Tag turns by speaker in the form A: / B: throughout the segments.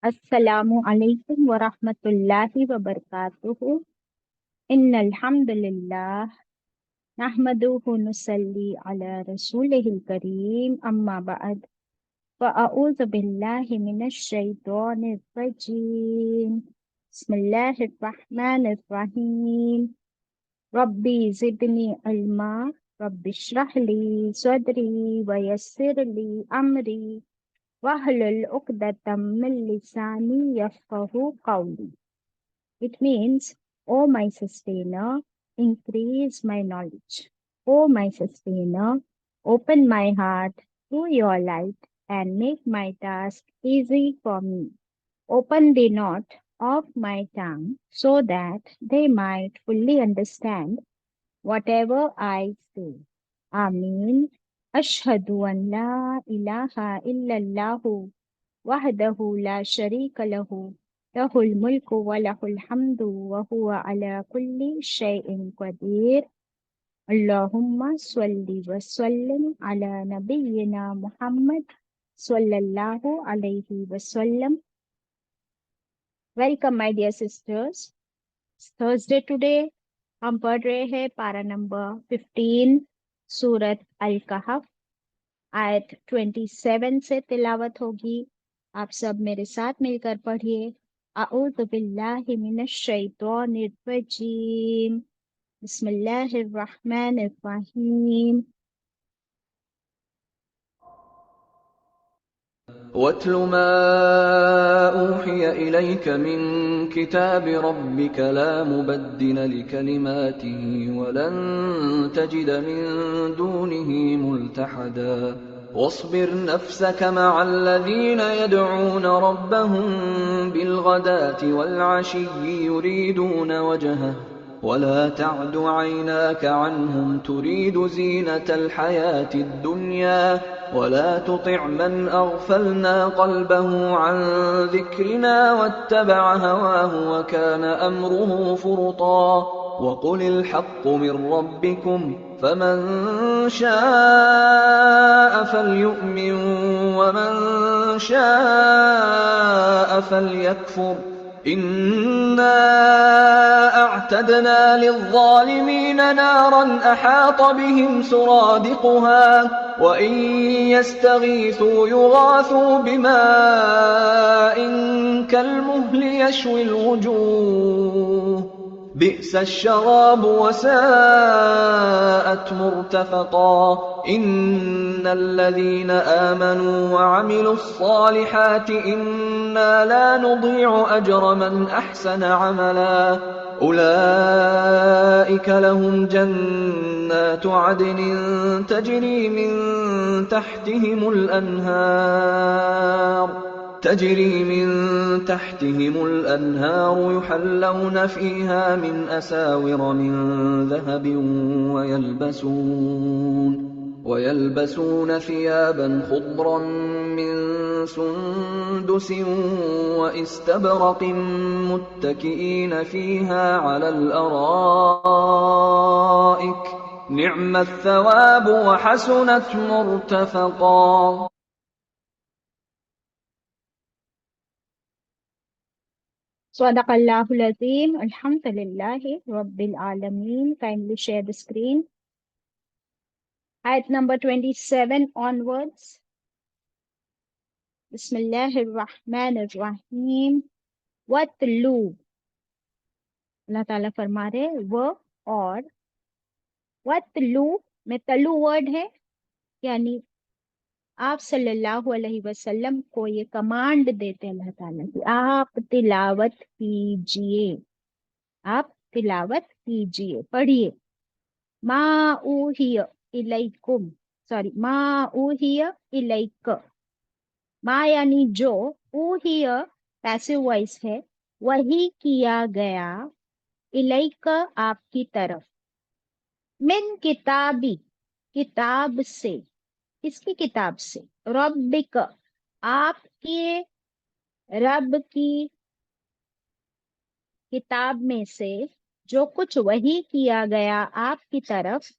A: अस्सलामु अलैकुम व रहमतुल्लाहि व बरकातुहू। इन्नल हम्दुलिल्लाह नहमदुहु व नुसल्ली अला रसूलिहिल करीम अम्मा बअद फ़अऊज़ु बिल्लाहि मिनश शैतानिर रजीम। बिस्मिल्लाहिर रहमानिर रहीम। रब्बी ज़िदनी इल्मा रब्बिश्रह ली सदरी व यस्सिर ली अमरी वहलुल उक़दतम मिन लिसानी यफ़क़हू क़ौली। It means, O my sustainer, increase my knowledge. O my sustainer, open my heart to your light and make my task easy for me. Open the knot of my tongue so that they might fully understand whatever I say. Ameen. Ashhadu an la ilaha illallahu wahdahu la sharika lahu lahul mulku wa lahul hamdu wa huwa ala kulli shay'in qadir. Allahumma salli wa sallim ala nabiyyina Muhammad sallallahu alayhi wa sallam. Welcome my dear sisters. It's Thursday today. हम पढ़ रहे हैं पारा number 15 सूरत अल कहफ आयत 27 से तिलावत होगी। आप सब मेरे साथ मिलकर पढ़िए। अऊज़ु बिल्लाहि मिनश शैतानिर रजीम। बिस्मिल्लाहिर रहमानिर रहीम।
B: واتل ما أوحي إليك من كتاب ربك لا مبدل لكلماته ولن تجد من دونه ملتحدا واصبر نفسك مع الذين يدعون ربهم بالغداة والعشي يريدون وجهه ولا تعد عيناك عنهم تريد زينة الحياة الدنيا ولا تطع من أغفلنا قلبه عن ذكرنا واتبع هواه وكان أمره فرطا وقل الحق من ربكم فمن شاء فليؤمن ومن شاء فليكفر إنا أعتدنا للظالمين نارا أحاط بهم سرادقها وإن يستغيثوا يغاثوا بماء كالمهل يشوي الوجوه بئس الشراب وساءت مرتفقا إن الذين آمنوا وعملوا الصالحات إنا لا نضيع أجر من أحسن عملا أولئك لهم جنات عدن تجري من تحتهم الأنهار يحلون فيها من أساور من ذهب ويلبسون ثيابا خضرا من سندس واستبرق متكئين فيها على الأرائك نعم الثواب وحسنت مرتفقا.
A: Sadaqallahul Azim. Alhamdulillahi Rabbil Alameen. Kindly share the screen. Ayat number 27 onwards. Bismillahir Rahmanir Rahim. Watlu. अल्लाह ताला फरमा रहे वो और वतलू में तलू वर्ड है, यानी आप सल्लल्लाहु अलैहि वसल्लम को ये कमांड देते हैं अल्लाह ताला कि आप तिलावत कीजिए, आप तिलावत कीजिए, पढ़िए। मा उहिय इलैकुम, सॉरी, मा उहिय इलैक। मा यानी जो, उहिय पैसिव वॉइस है, वही किया गया, इलैक आपकी तरफ, मिन किताबी किताब से, किसकी किताब से, रब्बिक आपके रब की किताब में से, जो कुछ वही किया गया आपकी तरफ,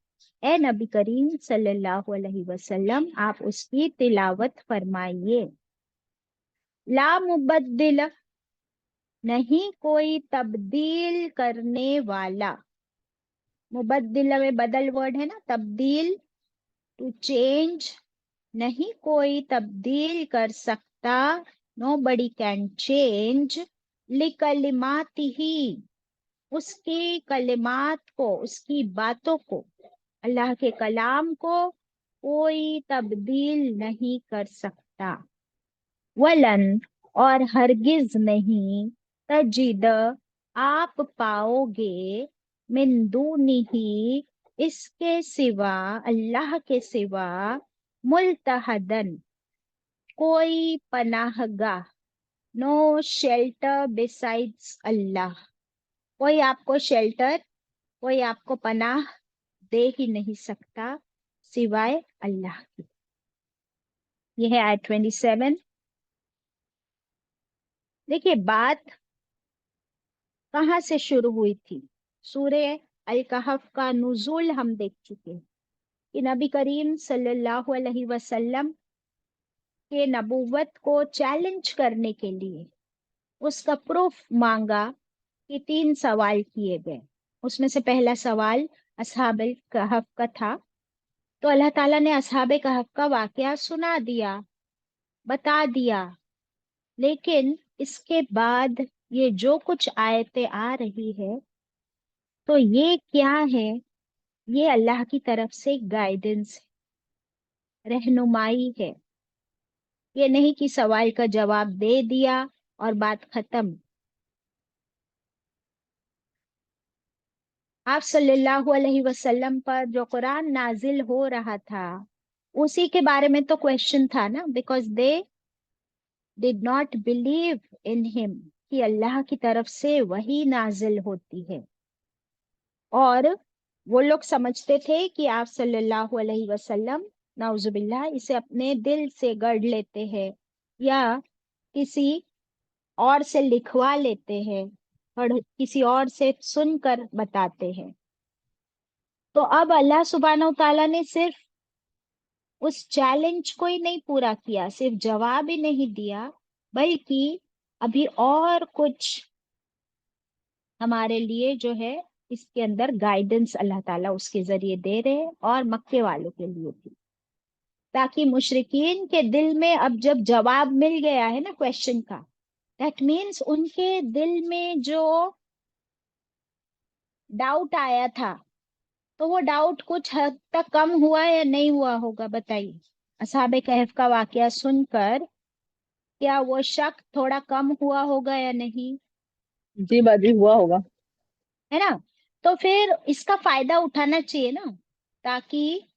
A: ए नबी करीम सल्लल्लाहु अलैहि वसल्लम, आप उसकी तिलावत फरमाइए। ला मुबद्दिल, नहीं कोई तब्दील करने वाला। मुबद्दिल में बदल वर्ड है ना, तब्दील, टू चेंज। नहीं कोई तब्दील कर सकता, नो बडी कैन चेंज, लिकलिमातिही, उसकी कलिमात को, उसकी बातों को, अल्लाह के कलाम को कोई तब्दील नहीं कर सकता। वलन, और हरगिज नहीं, तजिद, आप पाओगे, मिन दूनिही, इसके सिवा, अल्लाह के सिवा, मुल्तहदन, कोई पनाहगाह, नो शेल्टर बिसाइड्स अल्लाह, कोई आपको शेल्टर, कोई आपको पनाह दे ही नहीं सकता सिवाय अल्लाह की। यह है आयत 27। देखिए बात कहाँ से शुरू हुई थी। सूरे अल कहफ का नुज़ूल हम देख चुके हैं कि नबी करीम सल्लल्लाहु अलैहि वसल्लम के नबूवत को चैलेंज करने के लिए उसका प्रूफ मांगा कि 3 सवाल किए गए। उसमें से पहला सवाल असहाबे कहफ का था। तो अल्लाह ताला ने असहाबे कहफ का वाकया सुना दिया, बता दिया। लेकिन इसके बाद ये जो कुछ आयतें आ रही है, तो ये क्या है? ये अल्लाह की तरफ से गाइडेंस है, रहनुमाई है। ये नहीं कि सवाल का जवाब दे दिया और बात खत्म। आप सल्लल्लाहु अलैहि वसल्लम पर जो कुरान नाजिल हो रहा था, उसी के बारे में तो क्वेश्चन था ना, because they did not believe in him, कि अल्लाह की तरफ से वही नाजिल होती है। और वो लोग समझते थे कि आप सल्लल्लाहु अलैहि वसल्लम नाउजुबिल्लाह इसे अपने दिल से गढ़ लेते हैं या किसी और से लिखवा लेते हैं और किसी और से सुनकर बताते हैं। तो अब अल्लाह सुब्हानहू तआला ने सिर्फ उस चैलेंज को ही नहीं पूरा किया, सिर्फ जवाब ही नहीं दिया, बल्कि अभी और कुछ हमारे लिए जो है इसके अंदर गाइडेंस अल्लाह ताला उसके जरिए दे रहे हैं, और मक्के वालों के लिए भी, ताकि मुशरिकीन के दिल में अब जब जवाब मिल गया है ना क्वेश्चन का, दैट मीन्स उनके दिल में जो डाउट आया था, तो वो डाउट कुछ हद तक कम हुआ या नहीं हुआ होगा, बताइए। असहाबे कहफ का वाकया सुनकर क्या वो शक थोड़ा कम हुआ होगा या नहीं?
C: जी बाजी हुआ होगा।
A: है ना? तो फिर इसका फायदा उठाना चाहिए ना, ताकि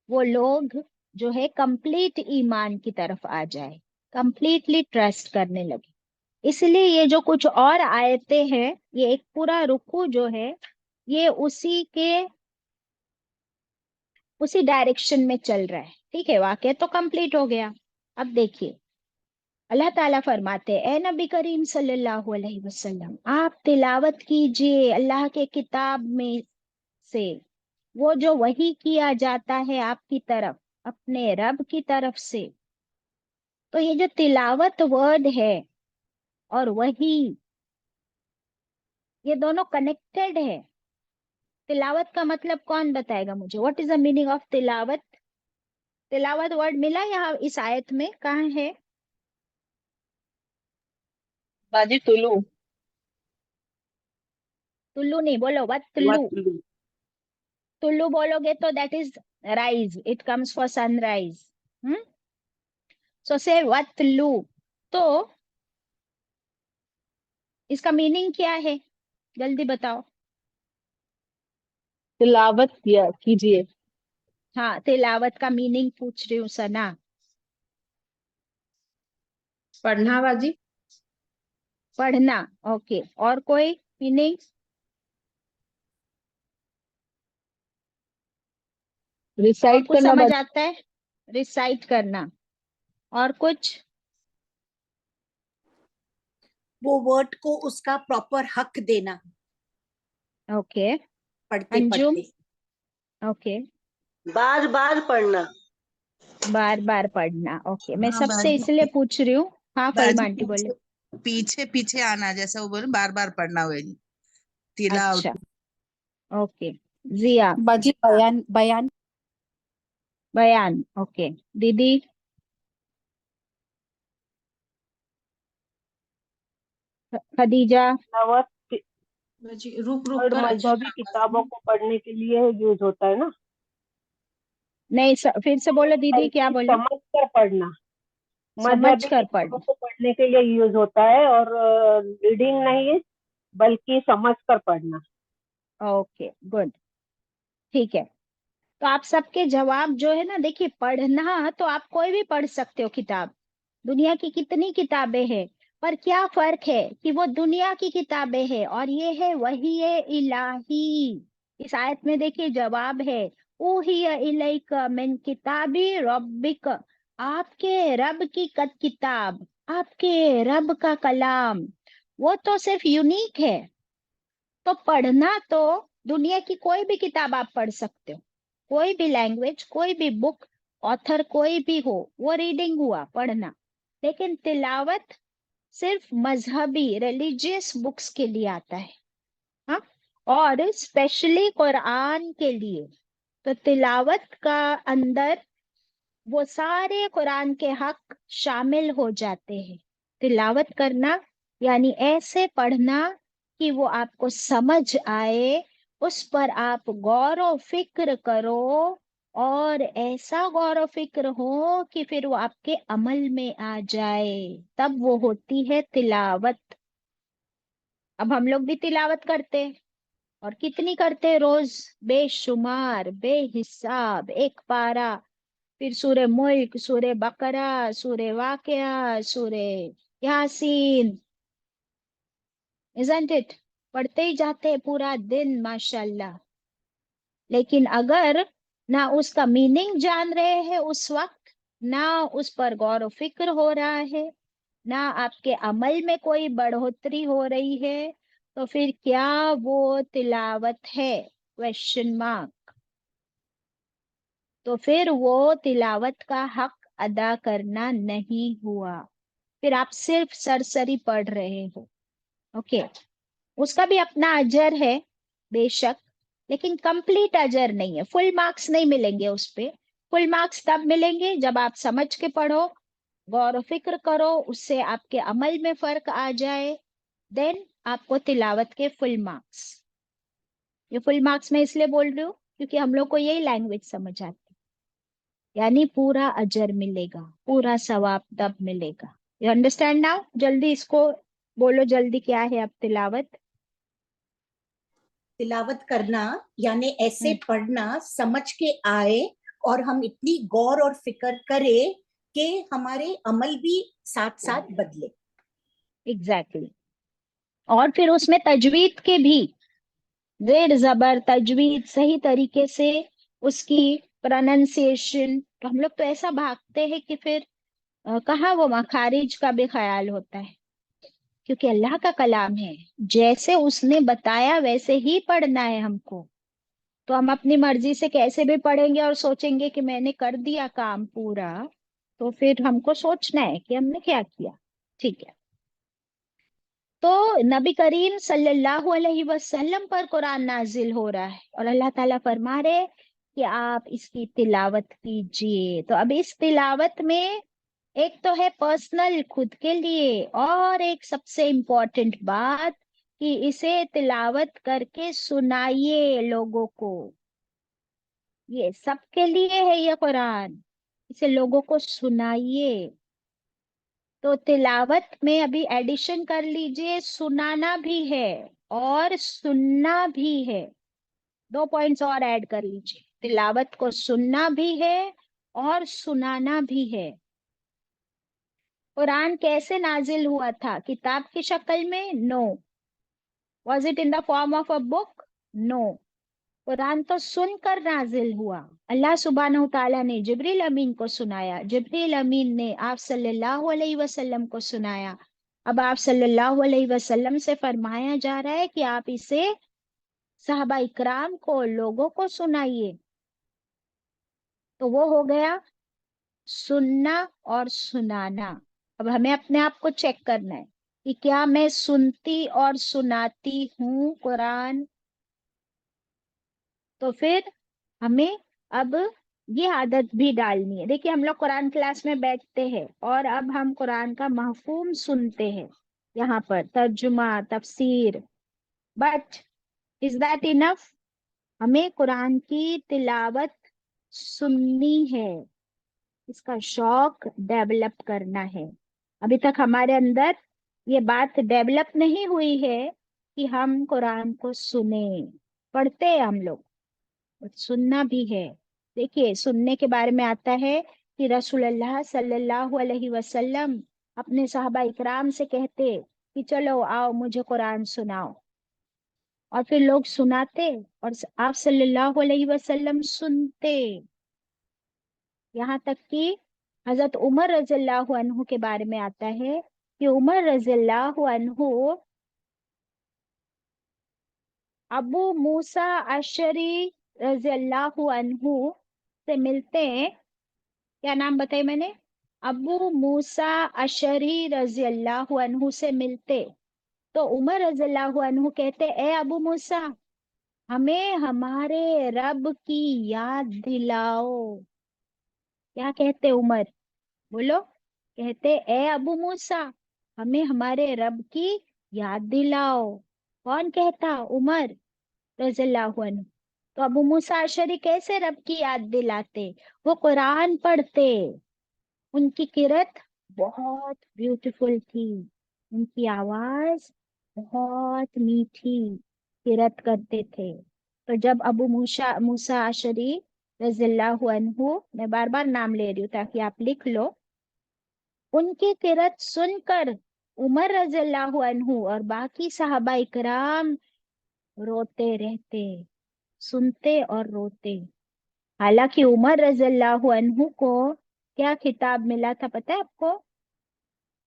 A: वो लोग जो है कंप्लीट ईमान की तरफ आ जाए, कंप्लीटली ट्रस्ट करने लगे। इसलिए ये जो कुछ और आयतें हैं, ये एक पूरा रुकू जो है, ये उसी डायरेक्शन में चल रहा है। ठीक है, वाकया तो कंप्लीट हो गया। अब देखिए अल्लाह ताला फरमाते हैं, ए नबी करीम सल्लल्लाहु अलैहि वसल्लम, आप तिलावत कीजिए अल्लाह के किताब में से, वो जो वही किया जाता है आपकी तरफ, अपने रब की तरफ से। तो ये जो तिलावत वर्ड है और वही, ये दोनों कनेक्टेड है। तिलावत का मतलब कौन बताएगा मुझे? What is the meaning of तिलावत? तिलावत वर्ड मिला यहाँ इस आयत में, कहाँ है?
C: बाजी तुलू।
A: तुल्लू नहीं, बोलो वत
C: हुआ
A: तुल्लू।
C: तुलू।
A: तुल्लू बोलोगे तो that is rise, it comes for sunrise. So से वतलू। तो इसका मीनिंग क्या है, जल्दी बताओ।
C: तिलावत किया कीजिए।
A: हाँ, तिलावत का मीनिंग पूछ रही हूँ सना।
D: पढ़ना बाजी।
A: पढ़ना, ओके। और कोई मीनिंग? और
C: रिसाइट
A: कुछ
C: करना
A: समझ
C: बाजी।
A: आता है? रिसाइट करना। और कुछ?
D: वो वर्ड को उसका प्रॉपर हक देना
A: ओके।
D: पढ़ते
A: अंजुम?
D: पढ़ते।
A: ओके।
E: बार बार पढ़ना।
A: बार बार पढ़ना, ओके। मैं
E: हाँ
A: सबसे
E: बाजी।
A: इसलिए पूछ रही हूँ हाँ फहीम
E: बाजी
A: आंटी बोले।
E: पीछे पीछे पीछे आना, जैसा वो बोले बार बार पढ़ना हुए तिलावत।
A: अच्छा ओके। जिया।
F: बाजी बयान बयान
A: बयान ओके। दीदी। खदीजा।
G: तिलावत
H: रुक रुक
G: और
H: कर अच्छी
G: मजहबी किताबों को पढ़ने के लिए यूज होता है ना।
A: नहीं फिर से बोलो दीदी, क्या बोले?
G: समझ कर पढ़ना,
A: समझ
G: मजहबी
A: कर
G: किताबों
A: पढ़ना।
G: को पढ़ने के लिए यूज होता है, और रीडिंग नहीं है बल्कि समझ कर पढ़ना।
A: ओके गुड, ठीक है। तो आप सबके जवाब जो है ना, देखिए पढ़ना तो आप कोई भी पढ़ सकते हो किताब, दुनिया की कितनी किताबें हैं, पर क्या फर्क है कि वो दुनिया की किताबें हैं और ये है वही है इलाही। इस आयत में देखिए जवाब है ऊहिया इलैक मिन किताबी रब्बिक, आपके रब की किताब, आपके रब का कलाम, वो तो सिर्फ यूनिक है। तो पढ़ना तो दुनिया की कोई भी किताब आप पढ़ सकते हो, कोई भी लैंग्वेज, कोई भी बुक, ऑथर कोई भी हो, वो रीडिंग हुआ पढ़ना। लेकिन तिलावत सिर्फ मजहबी रिलीजियस बुक्स के लिए आता है, हाँ, और स्पेशली कुरान के लिए। तो तिलावत का अंदर वो सारे कुरान के हक शामिल हो जाते हैं। तिलावत करना यानी ऐसे पढ़ना कि वो आपको समझ आए, उस पर आप गौर व फिक्र करो, और ऐसा गौर व फिक्र हो कि फिर वो आपके अमल में आ जाए, तब वो होती है तिलावत। अब हम लोग भी तिलावत करते हैं, और कितनी करते हैं रोज? बेशुमार, बेहिसाब, एक पारा, फिर सूरे मुल्क, सूरे बकरा, सूरे वाकया, सूरे यासीन, इजंट इट, पढ़ते ही जाते हैं पूरा दिन माशाल्लाह। लेकिन अगर ना उसका मीनिंग जान रहे हैं उस वक्त, ना उस पर गौर व फिक्र हो रहा है, ना आपके अमल में कोई बढ़ोतरी हो रही है, तो फिर क्या वो तिलावत है? Question mark. तो फिर वो तिलावत का हक अदा करना नहीं हुआ, फिर आप सिर्फ सरसरी पढ़ रहे हो। ओके, उसका भी अपना अजर है बेशक, लेकिन कंप्लीट अजर नहीं है, फुल मार्क्स नहीं मिलेंगे उस पे। फुल मार्क्स तब मिलेंगे जब आप समझ के पढ़ो, गौर व फिक्र करो, उससे आपके अमल में फर्क आ जाए, देन आपको तिलावत के फुल मार्क्स। ये फुल मार्क्स मैं इसलिए बोल रही हूँ क्योंकि हम लोग को यही लैंग्वेज समझ आती है, यानी पूरा अजर मिलेगा, पूरा सवाब तब मिलेगा। You understand now? जल्दी इसको बोलो, जल्दी क्या है अब तिलावत?
D: तिलावत करना यानी ऐसे पढ़ना समझ के आए, और हम इतनी गौर और फिक्र करें कि हमारे अमल भी साथ साथ बदले।
A: एग्जैक्टली और फिर उसमें तजवीद के भी, जेर जबर तजवीद सही तरीके से, उसकी प्रोनाउंसिएशन। तो हम लोग तो ऐसा भागते हैं कि फिर कहाँ वो मखारिज का भी ख्याल होता है, क्योंकि अल्लाह का कलाम है, जैसे उसने बताया वैसे ही पढ़ना है हमको। तो हम अपनी मर्जी से कैसे भी पढ़ेंगे और सोचेंगे कि मैंने कर दिया काम पूरा, तो फिर हमको सोचना है कि हमने क्या किया। ठीक है, तो नबी करीम सल्लल्लाहु अलैहि वसल्लम पर कुरान नाजिल हो रहा है और अल्लाह ताला फरमा रहे कि आप इसकी तिलावत कीजिए। तो अब इस तिलावत में एक तो है पर्सनल खुद के लिए, और एक सबसे इम्पोर्टेंट बात कि इसे तिलावत करके सुनाइए लोगों को। ये सबके लिए है ये कुरान, इसे लोगों को सुनाइए। तो तिलावत में अभी एडिशन कर लीजिए, सुनाना भी है और सुनना भी है, 2 पॉइंट्स और ऐड कर लीजिए। तिलावत को सुनना भी है और सुनाना भी है। कुरान कैसे नाजिल हुआ था? किताब की शक्ल में? No. Was it in the form of a book? No. Quran तो सुनकर नाजिल हुआ। अल्लाह सुब्हानहू तआला ने जिब्रील अमीन को सुनाया, जिब्रील अमीन ने आप सल्लल्लाहु अलैहि वसल्लम को सुनाया। अब आप सल्लल्लाहु अलैहि वसल्लम से फरमाया जा रहा है कि आप इसे सहाबा इकराम को, लोगों को सुनाइए। तो वो हो गया सुनना और सुनाना। अब हमें अपने आप को चेक करना है कि क्या मैं सुनती और सुनाती हूँ कुरान। तो फिर हमें अब ये आदत भी डालनी है। देखिए, हम लोग कुरान क्लास में बैठते हैं और अब हम कुरान का महफूम सुनते हैं, यहाँ पर तर्जुमा तफसीर। But is that enough? हमें कुरान की तिलावत सुननी है, इसका शौक डेवलप करना है। अभी तक हमारे अंदर ये बात डेवलप नहीं हुई है कि हम कुरान को सुने। पढ़ते हैं हम लोग, और सुनना भी है। देखिए, सुनने के बारे में आता है कि रसूलुल्लाह सल्लल्लाहु अलैहि वसल्लम अपने सहाबा इकराम से कहते कि चलो आओ मुझे कुरान सुनाओ, और फिर लोग सुनाते और आप सल्लल्लाहु अलैहि वसल्लम सुनते। यहाँ तक कि हजरत उमर रज़ियल्लाहु अन्हु के बारे में आता है कि उमर रज़ियल्लाहु अन्हु अबू मूसा अशरी रज़ियल्लाहु अन्हु से मिलते हैं। क्या नाम बताई मैंने? अबू मूसा अशरी रज़ियल्लाहु अन्हु से मिलते। तो उमर रज़ियल्लाहु अन्हु कहते, ए अबू मूसा, हमें हमारे रब की याद दिलाओ। क्या कहते उमर? बोलो। कहते, ए अबू मूसा, हमें हमारे रब की याद दिलाओ। कौन कहता? उमर रज़ियल्लाहु अन्हु। तो अबू मूसा अशरी कैसे रब की याद दिलाते? वो कुरान पढ़ते। उनकी किरत बहुत ब्यूटीफुल थी, उनकी आवाज बहुत मीठी, किरत करते थे। तो जब अबू मूसा मूसा अशरी रज़ियल्लाहु अन्हु, मैं बार बार नाम ले रही हूँ ताकि आप लिख लो, उनकी किरत सुनकर उमर रज़ियल्लाहु अन्हु और बाकी सहाबा इकराम रोते रहते, सुनते और रोते। हालांकि उमर रज़ियल्लाहु अन्हु को क्या खिताब मिला था पता है आपको?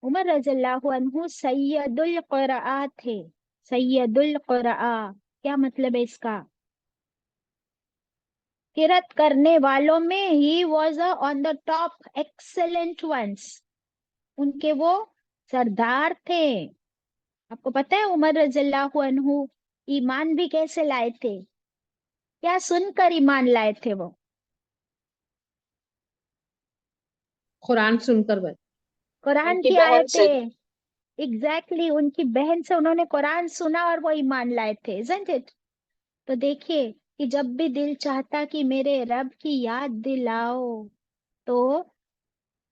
A: उमर रज़ियल्लाहु अन्हु सैयदुल क़ुरआ थे। सैयदुल क़ुरआ क्या मतलब है इसका? किरत करने वालों में ही was on the top excellent ones. उनके वो सरदार थे। आपको पता है उमर रज़ियल्लाहु अन्हु ईमान भी कैसे लाए थे? क्या सुनकर ईमान लाए थे वो?
H: कुरान सुनकर बस।
A: कुरान
C: उनकी
A: की
C: बहन से।
A: आयतें। एग्जैक्टली, उनकी बहन से उन्होंने कुरान सुना और वो ईमान लाए थे, isn't it? तो देखिए कि जब भी दिल चाहता कि मेरे रब की याद दिलाओ, तो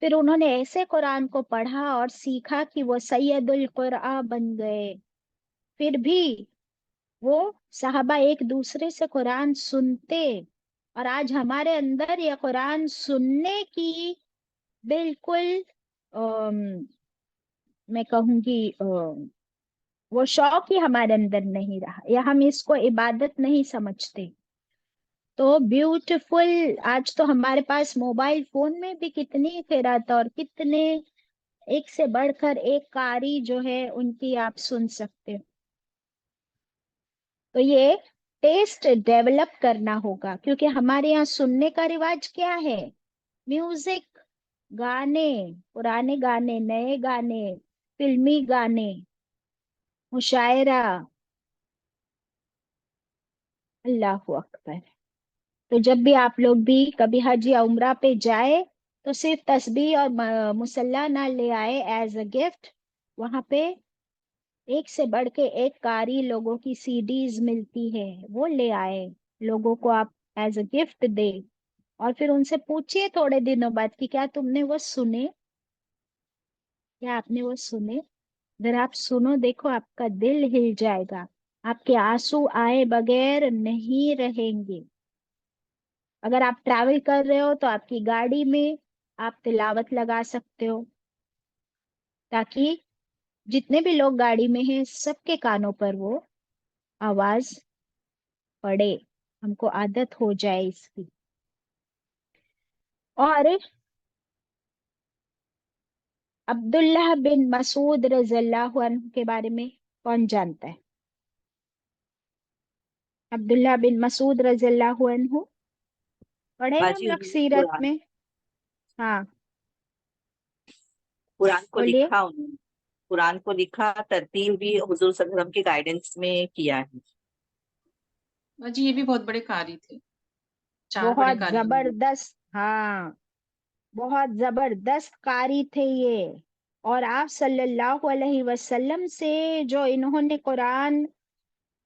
A: फिर उन्होंने ऐसे कुरान को पढ़ा और सीखा कि वो सैयदुल क़ुरआ बन गए। फिर भी वो साहबा एक दूसरे से कुरान सुनते, और आज हमारे अंदर ये कुरान सुनने की बिल्कुल मैं कहूंगी वो शौक ही हमारे अंदर नहीं रहा, या हम इसको इबादत नहीं समझते। तो ब्यूटीफुल, आज तो हमारे पास मोबाइल फोन में भी कितनी खैरात और कितने एक से बढ़कर एक कारी जो है उनकी आप सुन सकते हो। तो ये टेस्ट डेवलप करना होगा, क्योंकि हमारे यहाँ सुनने का रिवाज क्या है? म्यूजिक, गाने, पुराने गाने, नए गाने, फिल्मी गाने, मुशायरा। अल्लाहु अकबर। तो जब भी आप लोग भी कभी हज या उम्रा पे जाए तो सिर्फ तस्बीह और मुसल्ला ना ले आए एज अ गिफ्ट। वहां पे एक से बढ़ के एक कारी लोगों की सीडीज मिलती है, वो ले आए, लोगों को आप एज अ गिफ्ट दे। और फिर उनसे पूछिए थोड़े दिनों बाद कि क्या तुमने वो सुने, क्या आपने वो सुने? अगर आप सुनो, देखो आपका दिल हिल जाएगा, आपके आंसू आए बगैर नहीं रहेंगे। अगर आप ट्रैवल कर रहे हो तो आपकी गाड़ी में आप तिलावत लगा सकते हो, ताकि जितने भी लोग गाड़ी में हैं सबके कानों पर वो आवाज पड़े, हमको आदत हो जाए इसकी। और अब्दुल्लाह बिन मसूद रज़ियल्लाहु अन्हु के बारे में कौन जानता है? अब्दुल्लाह बिन मसूद रज़ियल्लाहु अन्हु पढ़े ना हम
C: बाजी
A: लोग
C: उन्होंने
A: सीरत
C: कुरान
A: में। हाँ,
F: कुरान को
A: बोलिए।
F: लिखा उन्होंने, कुरान को लिखा, तरतीब भी हुजूर सल्लल्लाहु अलैहि वसल्लम की गाइडेंस में किया है।
H: जी ये भी बहुत बड़े कारी थे, 4 बड़े
A: बहुत
H: कारी हैं।
A: जबरदस्त, हाँ, बहुत जबरदस्त कारी थे ये। और आप सल्लल्लाहु अलैहि वसल्लम से जो इन्होंने कुरान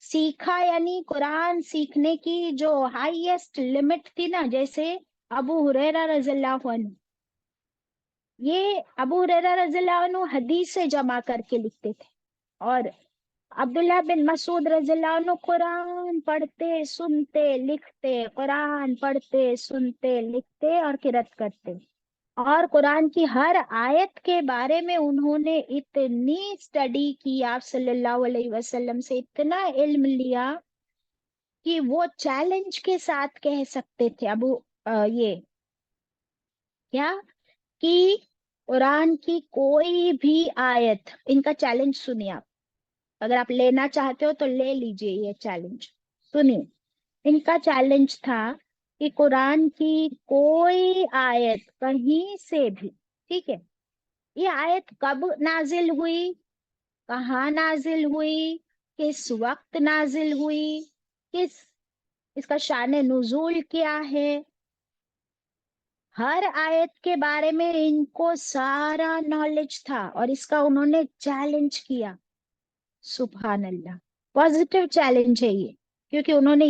A: सीखा, यानी कुरान सीखने की जो हाईएस्ट लिमिट थी ना, जैसे अबू हुरैरा रज़ियल्लाहु अन्हु, ये अबू हुरैरा रज़ियल्लाहु अन्हु हदीस से जमा करके लिखते थे, और अब्दुल्लाह बिन मसूद रज़ियल्लाहु अन्हु कुरान पढ़ते सुनते लिखते, कुरान पढ़ते सुनते लिखते और किरत करते, और कुरान की हर आयत के बारे में उन्होंने इतनी स्टडी की, आप सल्लल्लाहु अलैहि वसल्लम से इतना इल्म लिया कि वो चैलेंज के साथ कह सकते थे ये क्या, कि कुरान की कोई भी आयत, इनका चैलेंज सुनिए आप, अगर आप लेना चाहते हो तो ले लीजिए ये चैलेंज, सुनिए। इनका चैलेंज था कि कुरान की कोई आयत कहीं से भी, ठीक है, ये आयत कब नाजिल हुई, कहाँ नाजिल हुई, किस वक्त नाजिल हुई, किस, इसका शान नुजूल क्या है, हर आयत के बारे में इनको सारा नॉलेज था, और इसका उन्होंने चैलेंज किया। सुभान अल्लाह, पॉजिटिव चैलेंज है ये, क्योंकि उन्होंने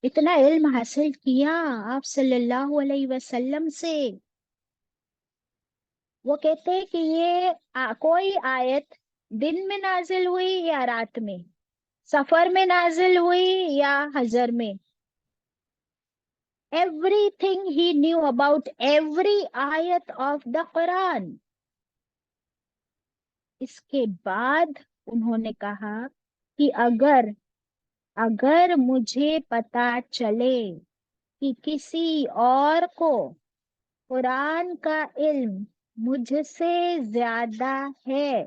A: इतना इल्म हासिल किया आप सल्लल्लाहु अलैहि वसल्लम से। वो कहते हैं कि ये कोई आयत दिन में नाजिल हुई या रात में, सफर में नाजिल हुई या हजर में, everything he knew about every ayat of the Quran। इसके बाद उन्होंने कहा कि अगर अगर मुझे पता चले कि किसी और को कुरान का इल्म मुझसे ज्यादा है,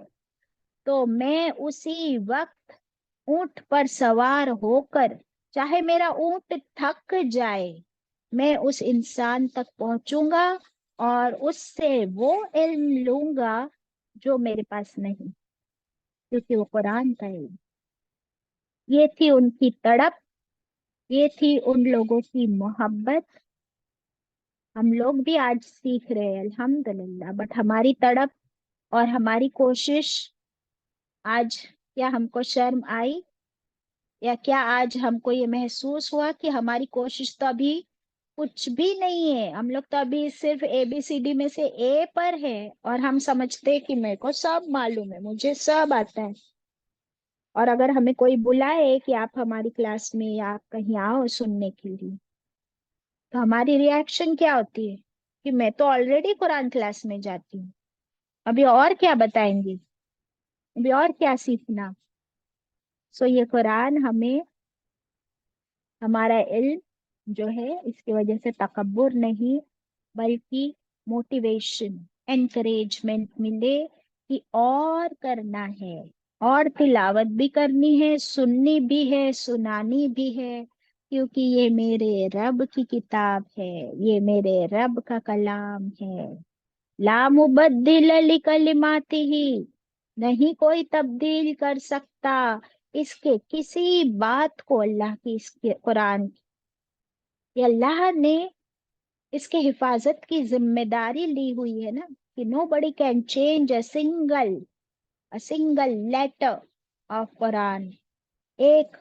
A: तो मैं उसी वक्त ऊंट पर सवार होकर, चाहे मेरा ऊंट थक जाए, मैं उस इंसान तक पहुंचूंगा और उससे वो इल्म लूंगा जो मेरे पास नहीं, क्योंकि वो कुरान का इल्म। ये थी उनकी तड़प, ये थी उन लोगों की मोहब्बत। हम लोग भी आज सीख रहे हैं अल्हम्दुलिल्लाह, बट हमारी तड़प और हमारी कोशिश, आज क्या हमको शर्म आई, या क्या आज हमको ये महसूस हुआ कि हमारी कोशिश तो अभी कुछ भी नहीं है, हम लोग तो अभी सिर्फ ABCD में से A पर है, और हम समझते हैं कि मेरे को सब मालूम है, मुझे सब आता है। और अगर हमें कोई बुलाए कि आप हमारी क्लास में या आप कहीं आओ सुनने के लिए, तो हमारी रिएक्शन क्या होती है कि मैं तो ऑलरेडी कुरान क्लास में जाती हूँ, अभी और क्या बताएंगे, अभी और क्या सीखना। सो ये कुरान हमें, हमारा इल्म जो है, इसकी वजह से तकब्बुर नहीं, बल्कि मोटिवेशन, एनकरेजमेंट मिले कि और करना है, और तिलावत भी करनी है, सुननी भी है, सुनानी भी है, क्योंकि ये मेरे रब की किताब है, ये मेरे रब का कलाम है। ला मुबद्दिल लिकलिमातिही, नहीं कोई तब्दील कर सकता इसके किसी बात को, अल्लाह की, इसके कुरान की। ये अल्लाह ने इसके हिफाजत की जिम्मेदारी ली हुई है ना, कि nobody can change a single letter of Quran, एक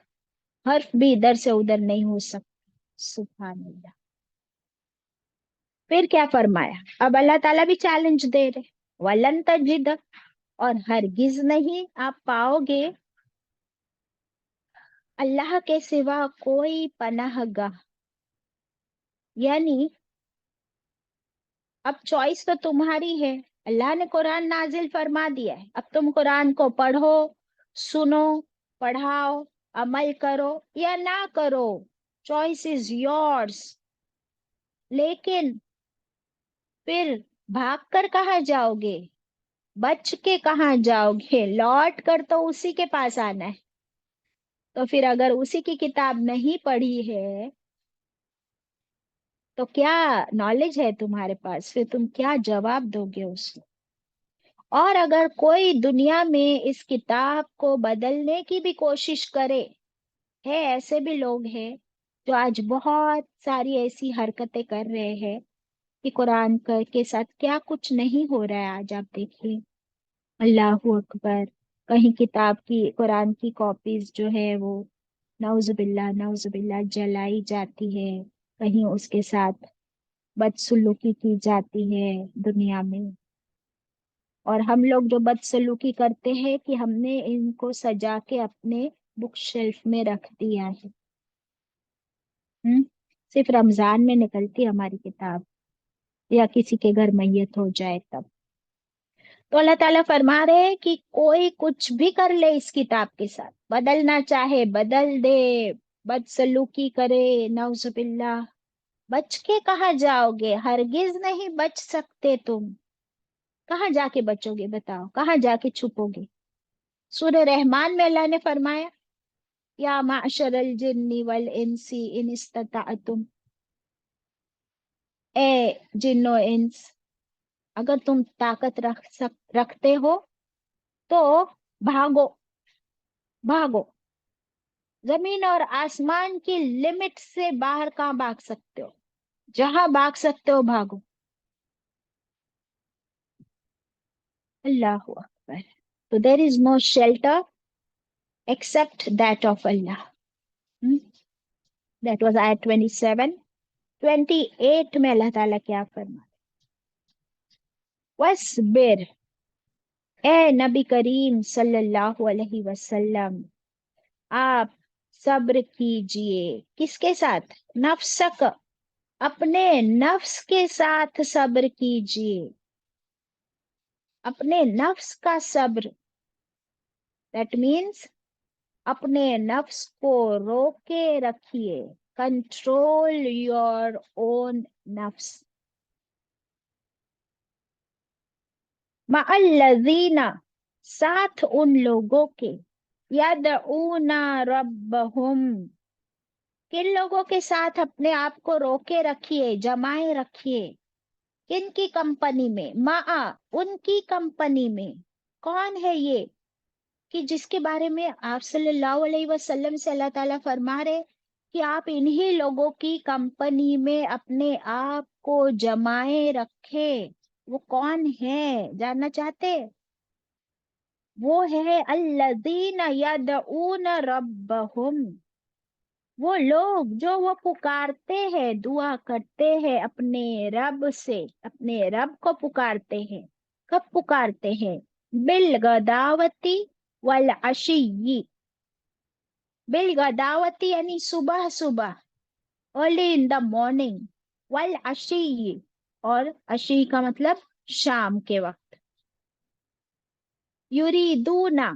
A: हर्फ भी इधर से उधर नहीं हो सकता। सुभान अल्लाह। फिर क्या फरमाया, अब अल्लाह ताला भी चैलेंज दे रहे, वलन तजिद, और हरगिज नहीं आप पाओगे अल्लाह के सिवा कोई पनाहगाह, यानी अब चॉइस तो तुम्हारी है। अल्लाह ने कुरान नाजिल फरमा दिया है, अब तुम कुरान को पढ़ो, सुनो, पढ़ाओ, अमल करो या ना करो, चॉइस इज योर्स। लेकिन फिर भाग कर कहाँ जाओगे, बच के कहाँ जाओगे, लौट कर तो उसी के पास आना है। तो फिर अगर उसी की किताब नहीं पढ़ी है तो क्या नॉलेज है तुम्हारे पास, फिर तुम क्या जवाब दोगे उसको। और अगर कोई दुनिया में इस किताब को बदलने की भी कोशिश करे, है ऐसे भी लोग हैं जो आज बहुत सारी ऐसी हरकतें कर रहे हैं कि कुरान के साथ क्या कुछ नहीं हो रहा है। आज आप देखिए, अल्लाह अकबर, कहीं किताब की, कुरान की कॉपीज जो है वो नौजुबिल्ला जलाई जाती है, कहीं उसके साथ बदसलूकी की जाती है दुनिया में। और हम लोग जो बदसलूकी करते हैं कि हमने इनको सजा के अपने बुक शेल्फ में रख दिया है। सिर्फ रमजान में निकलती है हमारी किताब, या किसी के घर मैयत हो जाए तब। तो अल्लाह ताला फरमा रहे हैं कि कोई कुछ भी कर ले इस किताब के साथ, बदलना चाहे बदल दे, बदसलूकी करे, नौजुबिल्लाह, बच के कहाँ जाओगे? हरगिज नहीं बच सकते तुम। कहाँ जाके बचोगे बताओ, कहाँ जाके छुपोगे? सूरह रहमान में अल्लाह ने फरमाया, या माशरल जिन्नी वल इंसी इन इस्तताअतुम, ए जिन्नो इंस, अगर तुम ताकत रखते हो तो भागो, भागो। जमीन और आसमान की लिमिट से बाहर कहाँ भाग सकते हो? जहां भाग सकते हो भागो। अल्लाह अकबर। तो there is no shelter except that of Allah. That was आयत 27। 28 में अल्लाह ताला क्या फरमा, वस्बिर, ए नबी करीम सल्लल्लाहु अलैहि वसल्लम, आप सब्र कीजिए। किसके साथ? नफ्सक, अपने नफ्स के साथ सब्र कीजिए, अपने नफ्स का सब्र। दैट मीन्स अपने नफ्स को रोके रखिए, कंट्रोल योर ओन नफ्स। मअल्लज़ीना, साथ उन लोगों के, यदऊना रब्बहुम, किन लोगों के साथ अपने आप को रोके रखिए, जमाए रखिए? किनकी कंपनी में? मा, उनकी कंपनी में। कौन है ये कि जिसके बारे में आप सल्लल्लाहु अलैहि वसल्लम से अल्लाह ताला फरमा रहे कि आप इन्हीं लोगों की कंपनी में अपने आप को जमाए रखे? वो कौन है, जानना चाहते? वो है अल्लज़ीना यदऊन रब्बहुम, वो लोग जो वो पुकारते हैं, दुआ करते हैं अपने रब से, अपने रब को पुकारते हैं। कब पुकारते हैं? बिल गदावती वल अशी, बिल गदावती यानी सुबह सुबह, अर्ली इन द मॉर्निंग, वल अशी, और अशी का मतलब शाम के वक्त। युरीदूना,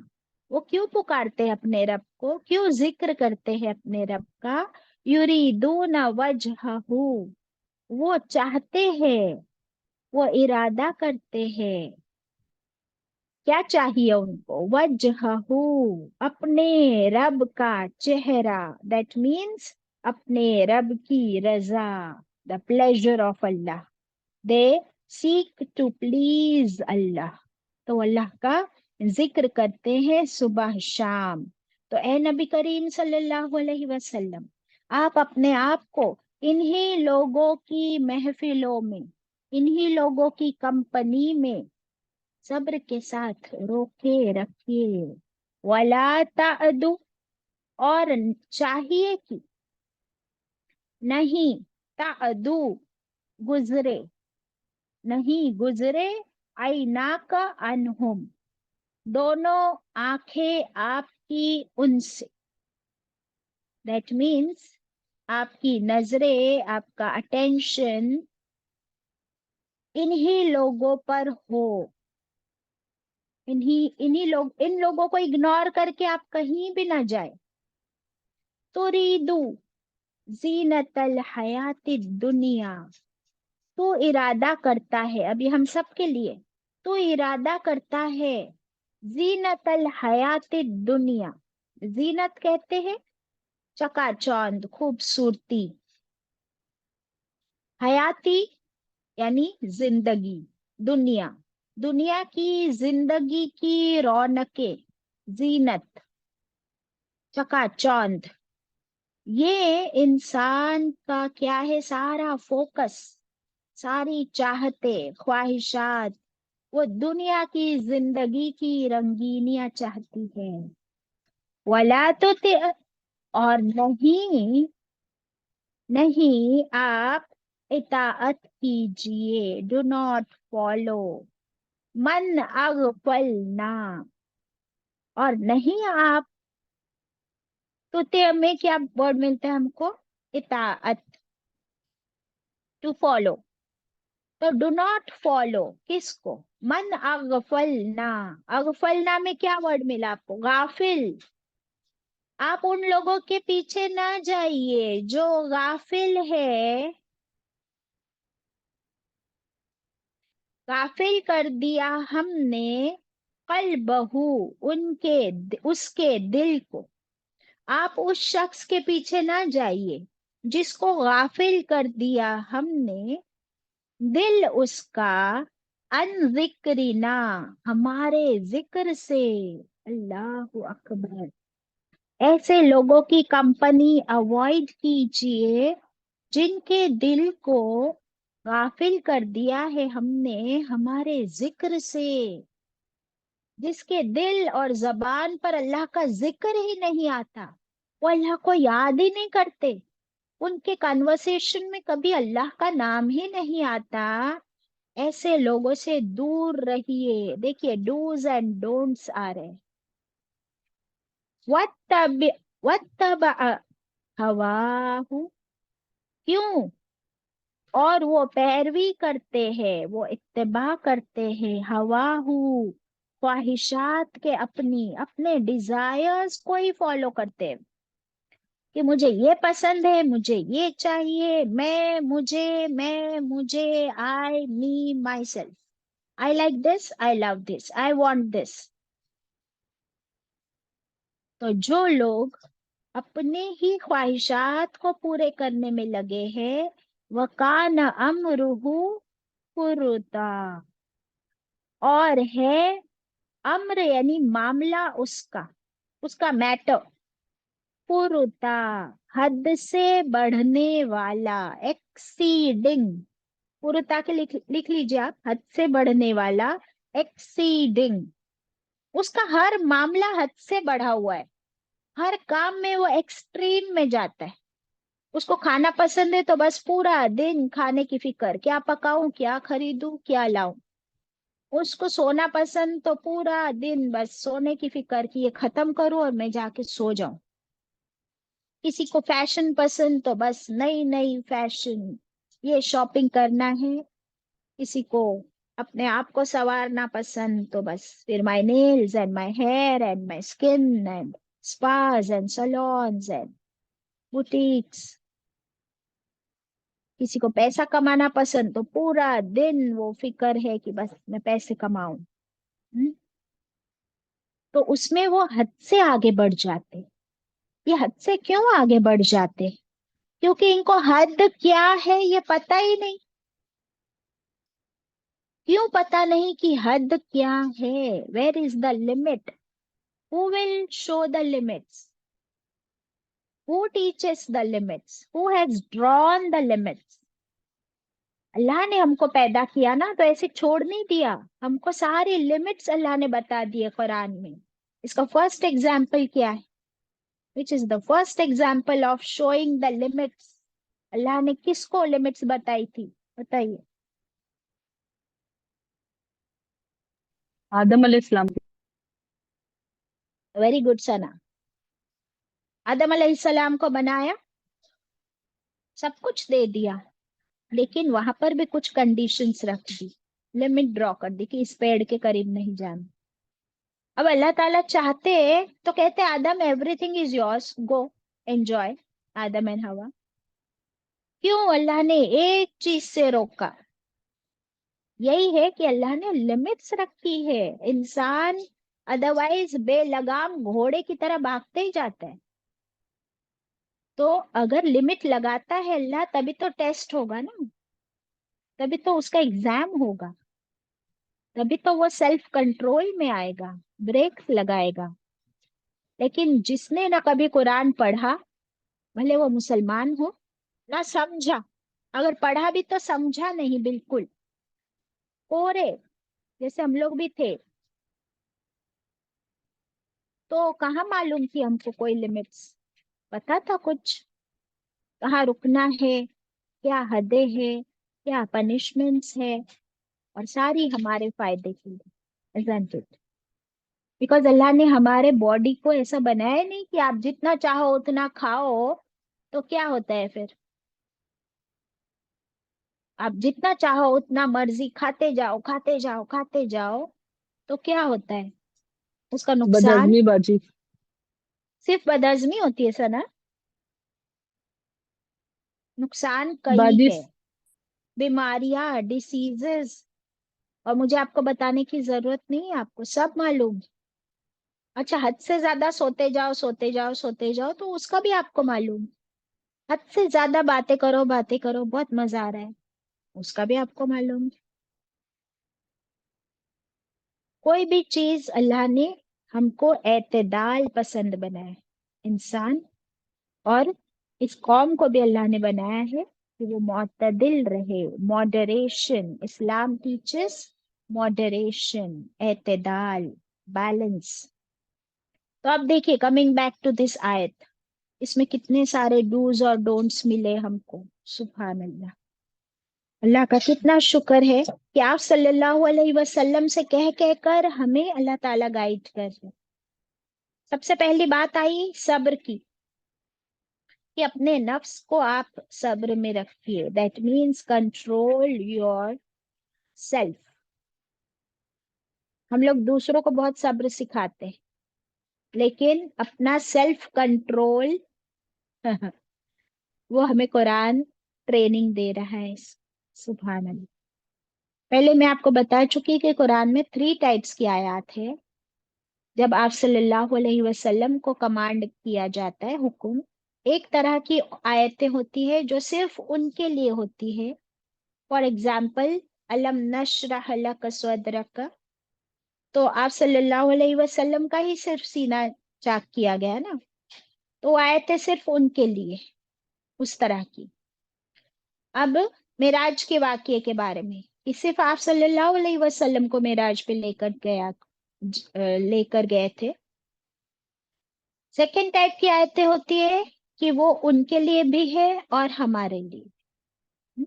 A: वो क्यों पुकारते हैं अपने रब को, क्यों जिक्र करते हैं अपने रब का? युरीदूना वजहहू, वो चाहते हैं, वो इरादा करते हैं। क्या चाहिए उनको? वजहहू, अपने रब का चेहरा। दैट मीन्स अपने रब की रजा, the pleasure of Allah. They seek to please Allah, तो अल्लाह का जिक्र करते हैं सुबह शाम। तो ए नबी करीम सल्लल्लाहु अलैहि वसल्लम, आप अपने आप को इन्हीं लोगों की महफिलों में, इन्हीं लोगों की कंपनी में सब्र के साथ रोके रखिए। वला ताअदु, और चाहिए कि नहीं, ताअदु, गुजरे, नहीं गुजरे, आईना का अनहुम, दोनों आंखें आपकी उनसे। दैट मीन्स आपकी नजरें, आपका अटेंशन इन्हीं लोगों पर हो, इन लोगों को इग्नोर करके आप कहीं भी ना जाए। तुरीदू जीनतल हयाती दुनिया, तू इरादा करता है, अभी हम सब के लिए, तू इरादा करता है जीनतल हयाती दुनिया। जीनत कहते हैं चकाचौंध, खूबसूरती। हयाती यानी जिंदगी, दुनिया। दुनिया की जिंदगी की रौनकें, जीनत, चकाचौंध, ये इंसान का क्या है? सारा फोकस, सारी चाहते, ख्वाहिशात, वो दुनिया की जिंदगी की रंगीनियां चाहती है। वला तो और नहीं, नहीं आप इताअत कीजिए, डू नॉट फॉलो, मन अगफलना, और नहीं आप, तो ते में क्या वर्ड मिलता है हमको? इताअत, टू फॉलो। तो डू नॉट फॉलो किसको? मन अगफलना। अगफलना में क्या वर्ड मिला आपको? गाफिल। आप उन लोगों के पीछे ना जाइए जो गाफिल है, गाफिल कर दिया हमने कल्बहू, उसके दिल को। आप उस शख्स के पीछे ना जाइए जिसको गाफिल कर दिया हमने दिल उसका, अन जिक्रिना, हमारे जिक्र से। अल्लाहु अकबर। ऐसे लोगों की कंपनी अवॉइड कीजिए जिनके दिल को गाफिल कर दिया है हमने हमारे जिक्र से, जिसके दिल और जबान पर अल्लाह का जिक्र ही नहीं आता, वो अल्लाह को याद ही नहीं करते, उनके कन्वर्सेशन में कभी अल्लाह का नाम ही नहीं आता। ऐसे लोगों से दूर रहिए। देखिए डूज एंड डोंट्स आ रहे हैं। वत्तब वत्तबअ हवाहु, क्यों? और वो पैरवी करते हैं, वो इत्तिबा करते हैं, हवाहु, ख्वाहिशात के, अपनी अपने डिजायर्स को ही फॉलो करते हैं कि मुझे ये पसंद है, मुझे ये चाहिए, मुझे, I, me, myself, I like this, I love this, I want this. तो जो लोग अपने ही ख्वाहिशात को पूरे करने में लगे हैं, वकान अमरुहु फुरुता, और है अम्र यानी मामला उसका, उसका मैटर, फुरुता, हद से बढ़ने वाला, एक्सीडिंग। पुरुता के लिख लीजिए आप, हद से बढ़ने वाला, एक्सीडिंग। उसका हर मामला हद से बढ़ा हुआ है, हर काम में वो एक्सट्रीम में जाता है। उसको खाना पसंद है तो बस पूरा दिन खाने की फिक्र, क्या पकाऊं, क्या खरीदूं, क्या लाऊं। उसको सोना पसंद तो पूरा दिन बस सोने की फिक्र कि ये खत्म करूं और मैं जाके सो जाऊं। किसी को फैशन पसंद तो बस नई नई फैशन, ये शॉपिंग करना है। किसी को अपने आप को संवारना पसंद तो बस फिर my nails and my hair and my skin and spas and salons and boutiques. किसी को पैसा कमाना पसंद तो पूरा दिन वो फिक्र है कि बस मैं पैसे कमाऊं। तो उसमें वो हद से आगे बढ़ जाते। ये हद से क्यों आगे बढ़ जाते? क्योंकि इनको हद क्या है ये पता ही नहीं। क्यों पता नहीं कि हद क्या है? Where is the limit? Who will show the limits? Who teaches the limits? Who has drawn the limits? Allah ने हमको पैदा किया ना तो ऐसे छोड़ नहीं दिया, हमको सारी लिमिट्स अल्लाह ने बता दिए कुरान में। इसका फर्स्ट एग्जाम्पल क्या है? Which is the first example of showing the limits? Allah ने किसको लिमिट्स बताई थी? बताइए।
C: आदम अलैहिस्सलाम।
A: वेरी गुड सना। आदम अलैहिस्सलाम को बनाया, सब कुछ दे दिया, लेकिन वहां पर भी कुछ कंडीशंस रख दी, लिमिट ड्रॉ कर दी कि इस पेड़ के करीब नहीं जाना। अब अल्लाह ताला चाहते तो कहते Adam everything is yours, go enjoy, Adam and हवा। क्यों अल्लाह ने एक चीज से रोका? यही है कि अल्लाह ने लिमिट्स रखी है। इंसान अदरवाइज बेलगाम घोड़े की तरह भागते ही जाता है। तो अगर लिमिट लगाता है अल्लाह तभी तो टेस्ट होगा ना, तभी तो उसका एग्जाम होगा। तभी तो वो सेल्फ कंट्रोल में आएगा, ब्रेक लगाएगा। लेकिन जिसने ना कभी कुरान पढ़ा, भले वो मुसलमान हो, ना समझा, अगर पढ़ा भी तो समझा नहीं बिल्कुल, कोरे जैसे हम लोग भी थे, तो कहाँ मालूम थी हमको कोई लिमिट्स, पता था कुछ कहाँ रुकना है, क्या हदें है, क्या पनिशमेंट्स है, और सारी हमारे फायदे के लिए, isn't it? बिकॉज अल्लाह ने हमारे बॉडी को ऐसा बनाया नहीं कि आप जितना चाहो उतना खाओ, तो क्या होता है फिर? आप जितना चाहो उतना मर्जी खाते जाओ खाते जाओ खाते जाओ, तो क्या होता है? उसका नुकसान
C: बदहजमी बाजी।
A: सिर्फ बदहजमी होती है सना, नुकसान कई
C: बाजी
A: है, बीमारियां, डिसीजेस, और मुझे आपको बताने की जरूरत नहीं है, आपको सब मालूम। अच्छा, हद से ज्यादा सोते जाओ सोते जाओ सोते जाओ, तो उसका भी आपको मालूम। हद से ज्यादा बातें करो, बहुत मजा आ रहा है, उसका भी आपको मालूम। कोई भी चीज अल्लाह ने हमको एतदाल पसंद बनाया, इंसान और इस कौम को भी अल्लाह ने बनाया है कि वो मोतदिल रहे, मॉडरेशन। इस्लाम टीचर्स मॉडरेशन, एतदाल, बैलेंस। तो अब देखिए, कमिंग बैक टू दिस आयत, इसमें कितने सारे डूज और डोंट्स मिले हमको। सुभान अल्लाह, अल्लाह का कितना शुक्र है कि आप सल्लल्लाहु अलैहि वसल्लम से कह कहकर हमें अल्लाह ताला गाइड कर रहे हैं। सबसे पहली बात आई सब्र की, कि अपने नफ्स को आप सब्र में रखिए, that means control your self. हम लोग दूसरों को बहुत सब्र सिखाते हैं, लेकिन अपना सेल्फ कंट्रोल वो हमें कुरान ट्रेनिंग दे रहा है। सुभान अल्लाह। पहले मैं आपको बता चुकी कि कुरान में 3 टाइप्स की आयत है। जब आप सल्लल्लाहु अलैहि वसल्लम को कमांड किया जाता है, हुक्म, एक तरह की आयतें होती है जो सिर्फ उनके लिए होती है। फॉर एग्जाम्पल, अलम नशरह लक सदरक, तो आप सल्लल्लाहु अलैहि वसल्लम का ही सिर्फ सीना चाक किया गया ना, तो आयतें सिर्फ उनके लिए, उस तरह की। अब मेराज के वाकये के बारे में, कि सिर्फ आप सल्लल्लाहु अलैहि वसल्लम को मेराज पे लेकर गए थे। सेकेंड टाइप की आयतें होती है कि वो उनके लिए भी है और हमारे लिए।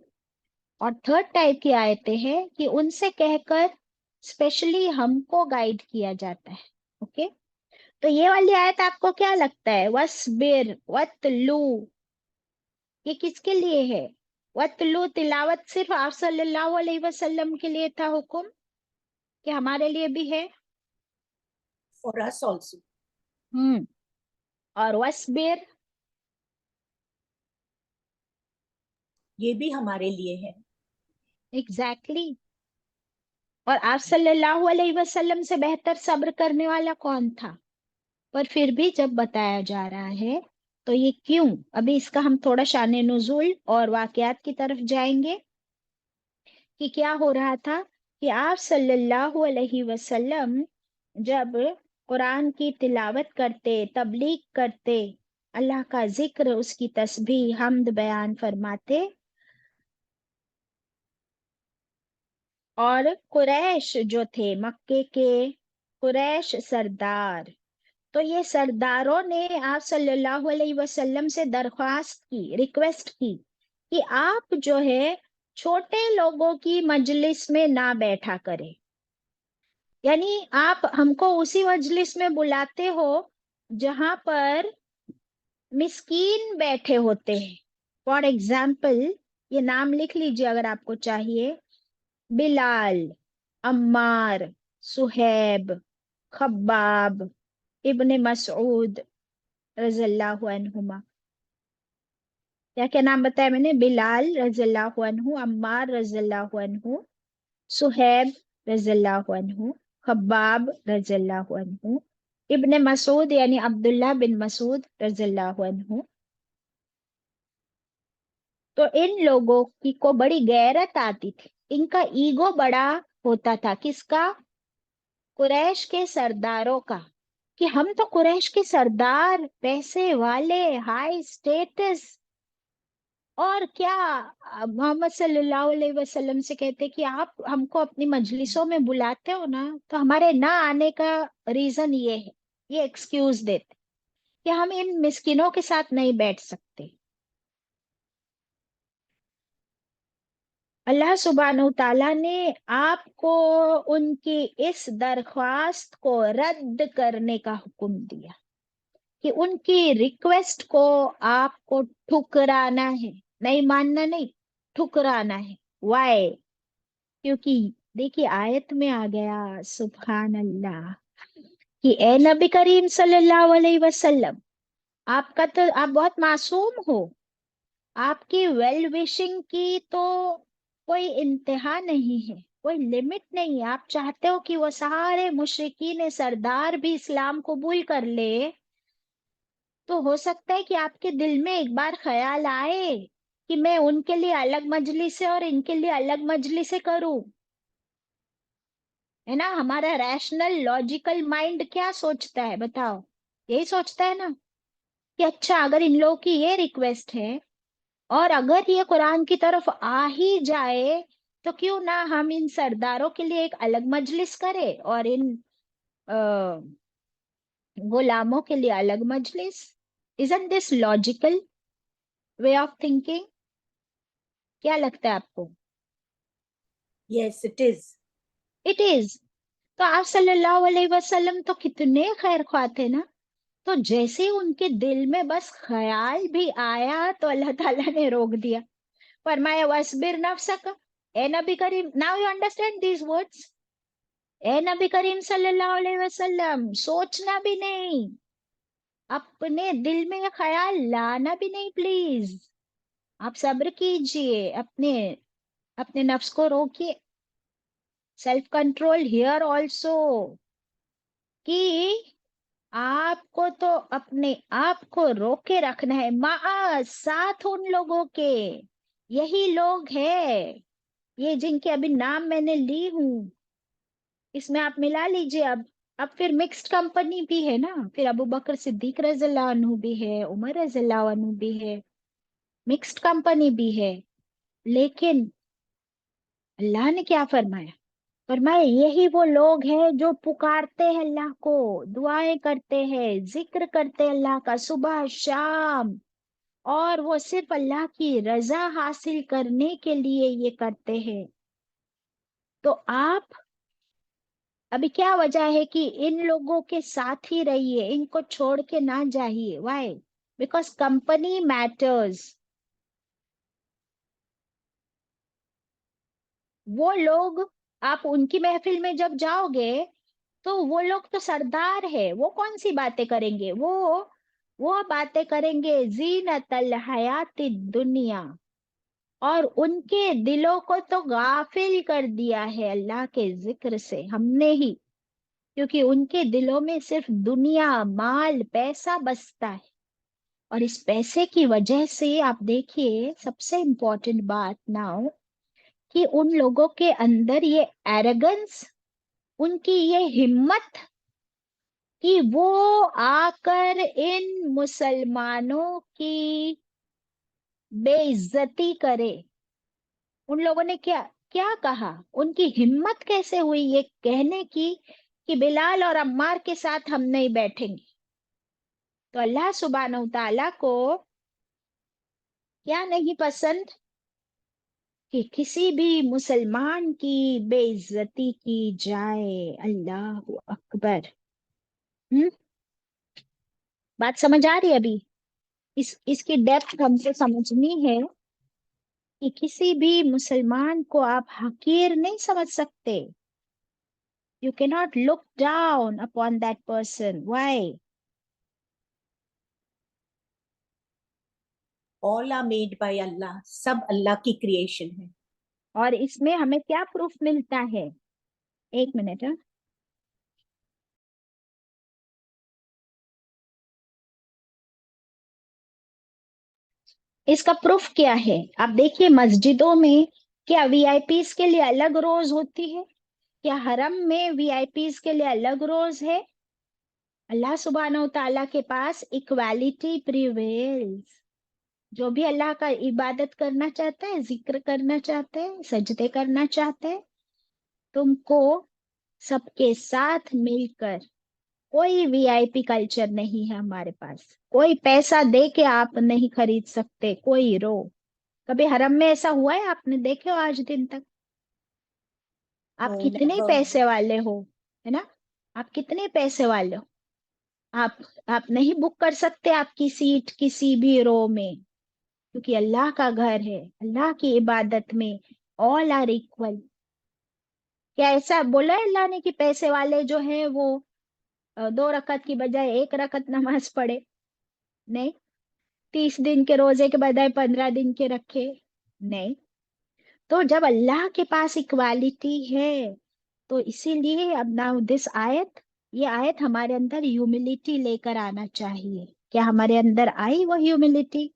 A: और थर्ड टाइप की आयतें हैं कि उनसे कहकर स्पेशली हमको गाइड किया जाता है। ओके, तो ये वाली आयत आपको क्या लगता है? वस्बिर वतलू, ये किसके लिए है? वतलू, तिलावत सिर्फ आप सल्लल्लाहु अलैहि वसल्लम के लिए था हुक्म, कि हमारे लिए भी है?
D: for us also.
A: और वस्बिर,
D: ये भी हमारे लिए है।
A: एग्जैक्टली। और आप सल्लल्लाहु अलैहि वसल्लम से बेहतर सब्र करने वाला कौन था? पर फिर भी जब बताया जा रहा है, तो ये क्यों? अभी इसका हम थोड़ा शान नुज़ूल और वाकयात की तरफ जाएंगे कि क्या हो रहा था। कि आप सल्लल्लाहु अलैहि वसल्लम जब कुरान की तिलावत करते, तबलीग करते, अल्लाह का जिक्र, उसकी तस्बीह, हम्द बयान फरमाते, और कुरैश जो थे, मक्के के कुरैश सरदार, तो ये सरदारों ने आप सल्लल्लाहु अलैहि वसल्लम से दरख्वास्त की, रिक्वेस्ट की कि आप जो है छोटे लोगों की मजलिस में ना बैठा करें। यानी आप हमको उसी मजलिस में बुलाते हो जहां पर मिस्कीन बैठे होते हैं। फॉर एग्जाम्पल, ये नाम लिख लीजिए अगर आपको चाहिए: बिलाल, अम्मार, सुहैब, खब्बाब, इब्ने मसऊद रज़ियल्लाहु अन्हुमा। क्या क्या नाम बताया मैंने? बिलाल रज़ियल्लाहु अन्हु, अम्मार रज़ियल्लाहु अन्हु, सुहैब रज़ियल्लाहु अन्हु, खब्बाब रज़ियल्लाहु अन्हु, इब्ने मसूद यानी अब्दुल्लाह बिन मसूद रज़ियल्लाहु अन्हु। तो इन लोगों की को बड़ी गैरत आती थी, इनका ईगो बड़ा होता था, किसका? कुरैश के सरदारों का, कि हम तो कुरैश के सरदार, पैसे वाले, हाई स्टेटस, और क्या मोहम्मद सल्लल्लाहु अलैहि वसल्लम से कहते कि आप हमको अपनी मजलिसों में बुलाते हो ना, तो हमारे ना आने का रीजन ये है, ये एक्सक्यूज देते कि हम इन मिस्किनों के साथ नहीं बैठ सकते। अल्लाह सुब्हानहू ताला ने आपको उनकी इस दरख्वास्त को रद्द करने का हुक्म दिया, कि उनकी रिक्वेस्ट को आपको ठुकराना है, नहीं मानना, नहीं, ठुकराना है। वाई? क्योंकि देखिए आयत में आ गया, सुभान अल्लाह, कि ए नबी करीम सल्लल्लाहु अलैहि वसल्लम, आपका तो, आप बहुत मासूम हो, आपकी वेल विशिंग की तो कोई इंतहा नहीं है, कोई लिमिट नहीं है। आप चाहते हो कि वो सारे मुशरिकीन सरदार भी इस्लाम कबूल कर ले, तो हो सकता है कि आपके दिल में एक बार ख्याल आए कि मैं उनके लिए अलग मजलिस और इनके लिए अलग मजलिस करूं, है ना? हमारा रैशनल लॉजिकल माइंड क्या सोचता है बताओ? यही सोचता है ना, कि अच्छा अगर इन लोगों की ये रिक्वेस्ट है और अगर ये कुरान की तरफ आ ही जाए, तो क्यों ना हम इन सरदारों के लिए एक अलग मजलिस करें और इन अ, गुलामों के लिए अलग मजलिस। Isn't this logical way of thinking? क्या लगता है आपको?
D: Yes, it is.
A: It is. तो आप सल्लल्लाहु अलैहि वसल्लम तो कितने खैर ख्वाह थे ना, तो जैसे ही उनके दिल में बस ख्याल भी आया तो अल्लाह ताला ने रोक दिया, फरमाया वस्बिर नफ्सक, ए नबी करीम, now you understand these words, ए नबी करीम सल्लल्लाहु अलैहि वसल्लम, सोचना भी नहीं, अपने दिल में ये ख्याल लाना भी नहीं, प्लीज आप सब्र कीजिए, अपने अपने नफ्स को रोकिए, सेल्फ कंट्रोल हियर ऑल्सो, कि आपको तो अपने आप को रोके रखना है, मा साथ उन लोगों के, यही लोग हैं, ये जिनके अभी नाम मैंने ली हूं, इसमें आप मिला लीजिए। अब फिर मिक्स्ड कंपनी भी है ना, फिर अबू बकर सिद्दीक रज़ियल्लाहु अन्हु भी है, उमर रज़ियल्लाहु अन्हु भी है, मिक्स्ड कंपनी भी है। लेकिन अल्लाह ने क्या फरमाया? फरमाया यही वो लोग हैं जो पुकारते हैं अल्लाह को, दुआएं करते हैं, जिक्र करते हैं अल्लाह का सुबह शाम, और वो सिर्फ अल्लाह की रजा हासिल करने के लिए ये करते हैं। तो आप अभी क्या वजह है कि इन लोगों के साथ ही रहिए, इनको छोड़ के ना जाइए? वाई? Because company matters. वो लोग, आप उनकी महफिल में जब जाओगे तो वो लोग तो सरदार है, वो कौन सी बातें करेंगे? वो बातें करेंगे जीनतल हयाती दुनिया, और उनके दिलों को तो गाफिल कर दिया है अल्लाह के जिक्र से हमने ही, क्योंकि उनके दिलों में सिर्फ दुनिया, माल, पैसा बसता है। और इस पैसे की वजह से आप देखिए, सबसे इम्पोर्टेंट बात नाउ, कि उन लोगों के अंदर ये एरोगेंस, उनकी ये हिम्मत, कि वो आकर इन मुसलमानों की बेइज्जती करे। उन लोगों ने क्या क्या कहा? उनकी हिम्मत कैसे हुई ये कहने की कि बिलाल और अम्मार के साथ हम नहीं बैठेंगे? तो अल्लाह सुब्हानहू ताला को क्या नहीं पसंद? कि किसी भी मुसलमान की बेइज्जती की जाए। अल्लाह अकबर। हम्म, बात समझ आ रही है अभी? इसकी डेप्थ हमको समझनी है, कि किसी भी मुसलमान को आप हकीर नहीं समझ सकते। You can not look down upon that person. Why?
D: All are made by Allah. सब अल्लाह की क्रिएशन है।
A: और इसमें हमें क्या प्रूफ मिलता है? एक मिनट। हाँ? इसका प्रूफ क्या है? आप देखिए मस्जिदों में क्या वीआईपीस के लिए अलग रोज होती है? क्या हरम में वीआईपीज के लिए अलग रोज है? अल्लाह सुब्हानहू व तआला के पास इक्वालिटी प्रिवेल्स। जो भी अल्लाह का इबादत करना चाहते हैं, जिक्र करना चाहते हैं, सजदे करना चाहते हैं, तुमको सबके साथ मिलकर, कोई वीआईपी कल्चर नहीं है हमारे पास। कोई पैसा दे के आप नहीं खरीद सकते कोई रो। कभी हरम में ऐसा हुआ है आपने देखे हो आज दिन तक? आप
D: No,
A: कितने
D: never.
A: पैसे वाले हो, है ना? आप कितने पैसे वाले हो? आप आप नहीं बुक कर सकते आपकी सीट किसी भी रो में, क्योंकि अल्लाह का घर है। अल्लाह की इबादत में ऑल आर इक्वल। क्या ऐसा बोला है अल्लाह ने कि पैसे वाले जो है वो 2 रकत की बजाय 1 रकत नमाज पढ़े? नहीं। 30 दिन के रोजे के बजाय 15 दिन के रखे? नहीं। तो जब अल्लाह के पास इक्वालिटी है, तो इसीलिए अब नाउ दिस आयत, ये आयत हमारे अंदर ह्यूमिलिटी लेकर आना चाहिए। क्या हमारे अंदर आई वो ह्यूमिलिटी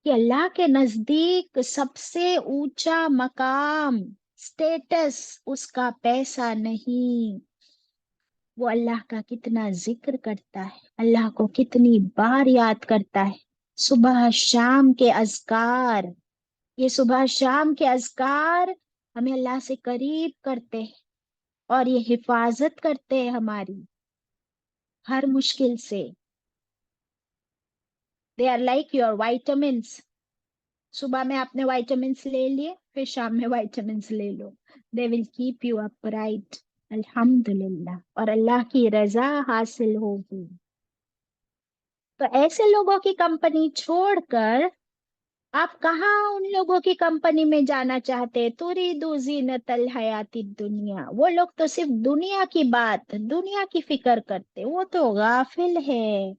A: कि अल्लाह के नजदीक सबसे ऊंचा मकाम, स्टेटस उसका पैसा नहीं। वो अल्लाह का कितना जिक्र करता है, अल्लाह को कितनी बार याद करता है। सुबह शाम के अज़कार, ये सुबह शाम के अज़कार हमें अल्लाह से करीब करते हैं, और ये हिफाजत करते हैं हमारी हर मुश्किल से। They are like your vitamins. सुबह में आपने वाइटामिन्स ले लिए, फिर शाम में वाइटामिन्स ले लो। They will keep you upright. अल्हम्दुलिल्लाह। और अल्लाह की रजा हासिल होगी। तो ऐसे लोगों की कंपनी छोड़कर आप कहाँ उन लोगों की कंपनी में जाना चाहते? तुरीदु ज़ीनतल हयाती दुनिया। वो लोग तो सिर्फ दुनिया की बात, दुनिया की फिक्र करते, वो तो गाफिल है।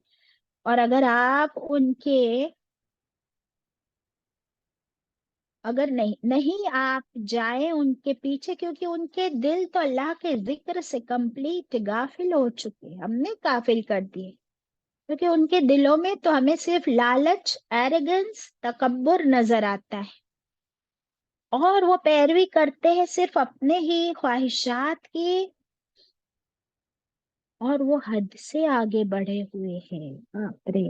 A: और अगर आप उनके, अगर नहीं नहीं आप जाए उनके पीछे, क्योंकि उनके दिल तो अल्लाह के जिक्र से कंप्लीट गाफिल हो चुके, हमने गाफिल कर दिए। क्योंकि उनके दिलों में तो हमें सिर्फ लालच, एरोगेंस, तकब्बुर नजर आता है, और वो पैरवी करते हैं सिर्फ अपने ही ख्वाहिशात की, और वो हद से आगे बढ़े हुए हैं। बाप रे।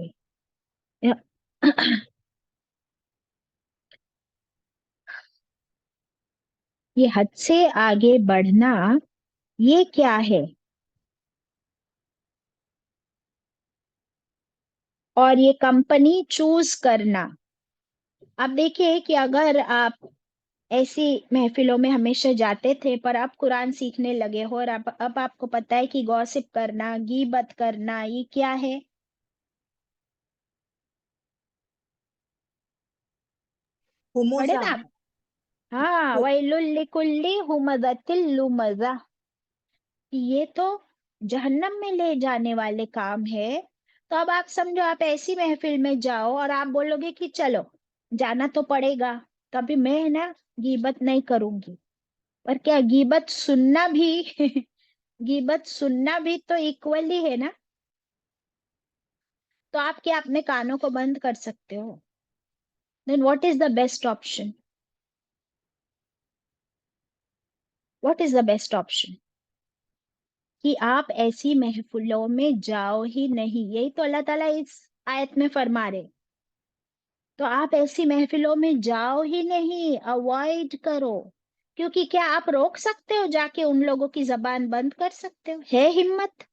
A: ये हद से आगे बढ़ना, ये क्या है? और ये कंपनी चूज करना। आप देखिए कि अगर आप ऐसी महफिलों में हमेशा जाते थे, पर अब कुरान सीखने लगे हो, और अब आपको पता है कि गॉसिप करना, गीबत करना, ये क्या है? पढ़े
D: हुमुजा।
A: ना आप? हाँ, वैलुल लिकुल्ली हुमज़तिल लुमज़ा। ये तो जहन्नम में ले जाने वाले काम है। तो अब आप समझो, आप ऐसी महफिल में जाओ और आप बोलोगे कि चलो जाना तो पड़ेगा, तो अभी मैं ना गीबत नहीं करूंगी। पर क्या गीबत सुनना भी गीबत सुनना भी तो इक्वली है ना? तो आप क्या अपने कानों को बंद कर सकते हो? Then what is the best option? What is the best option? कि आप ऐसी महफिलों में जाओ ही नहीं। यही तो अल्लाह ताला इस आयत में फरमा रहे। तो आप ऐसी महफिलों में जाओ ही नहीं, अवॉइड करो। क्योंकि क्या आप रोक सकते हो? जाके उन लोगों की जबान बंद कर सकते हो? है हिम्मत?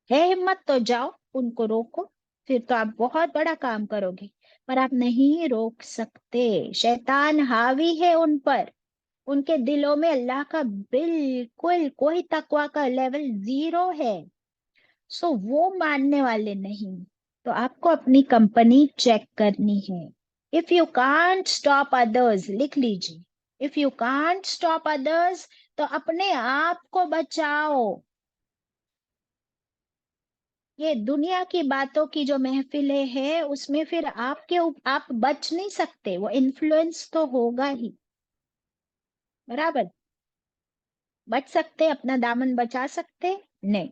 A: है हिम्मत तो जाओ उनको रोको, फिर तो आप बहुत बड़ा काम करोगे। पर आप नहीं रोक सकते, शैतान हावी है उन पर। उनके दिलों में अल्लाह का बिल्कुल कोई तकवा का लेवल 0 है। सो वो मानने वाले नहीं। तो आपको अपनी कंपनी चेक करनी है। If you can't stop others, लिख लीजिए, if you can't stop others, तो अपने आप को बचाओ। ये दुनिया की बातों की जो महफिलें हैं, उसमें फिर आप बच नहीं सकते, वो इन्फ्लुएंस तो होगा ही। बराबर? बच सकते, अपना दामन बचा सकते नहीं।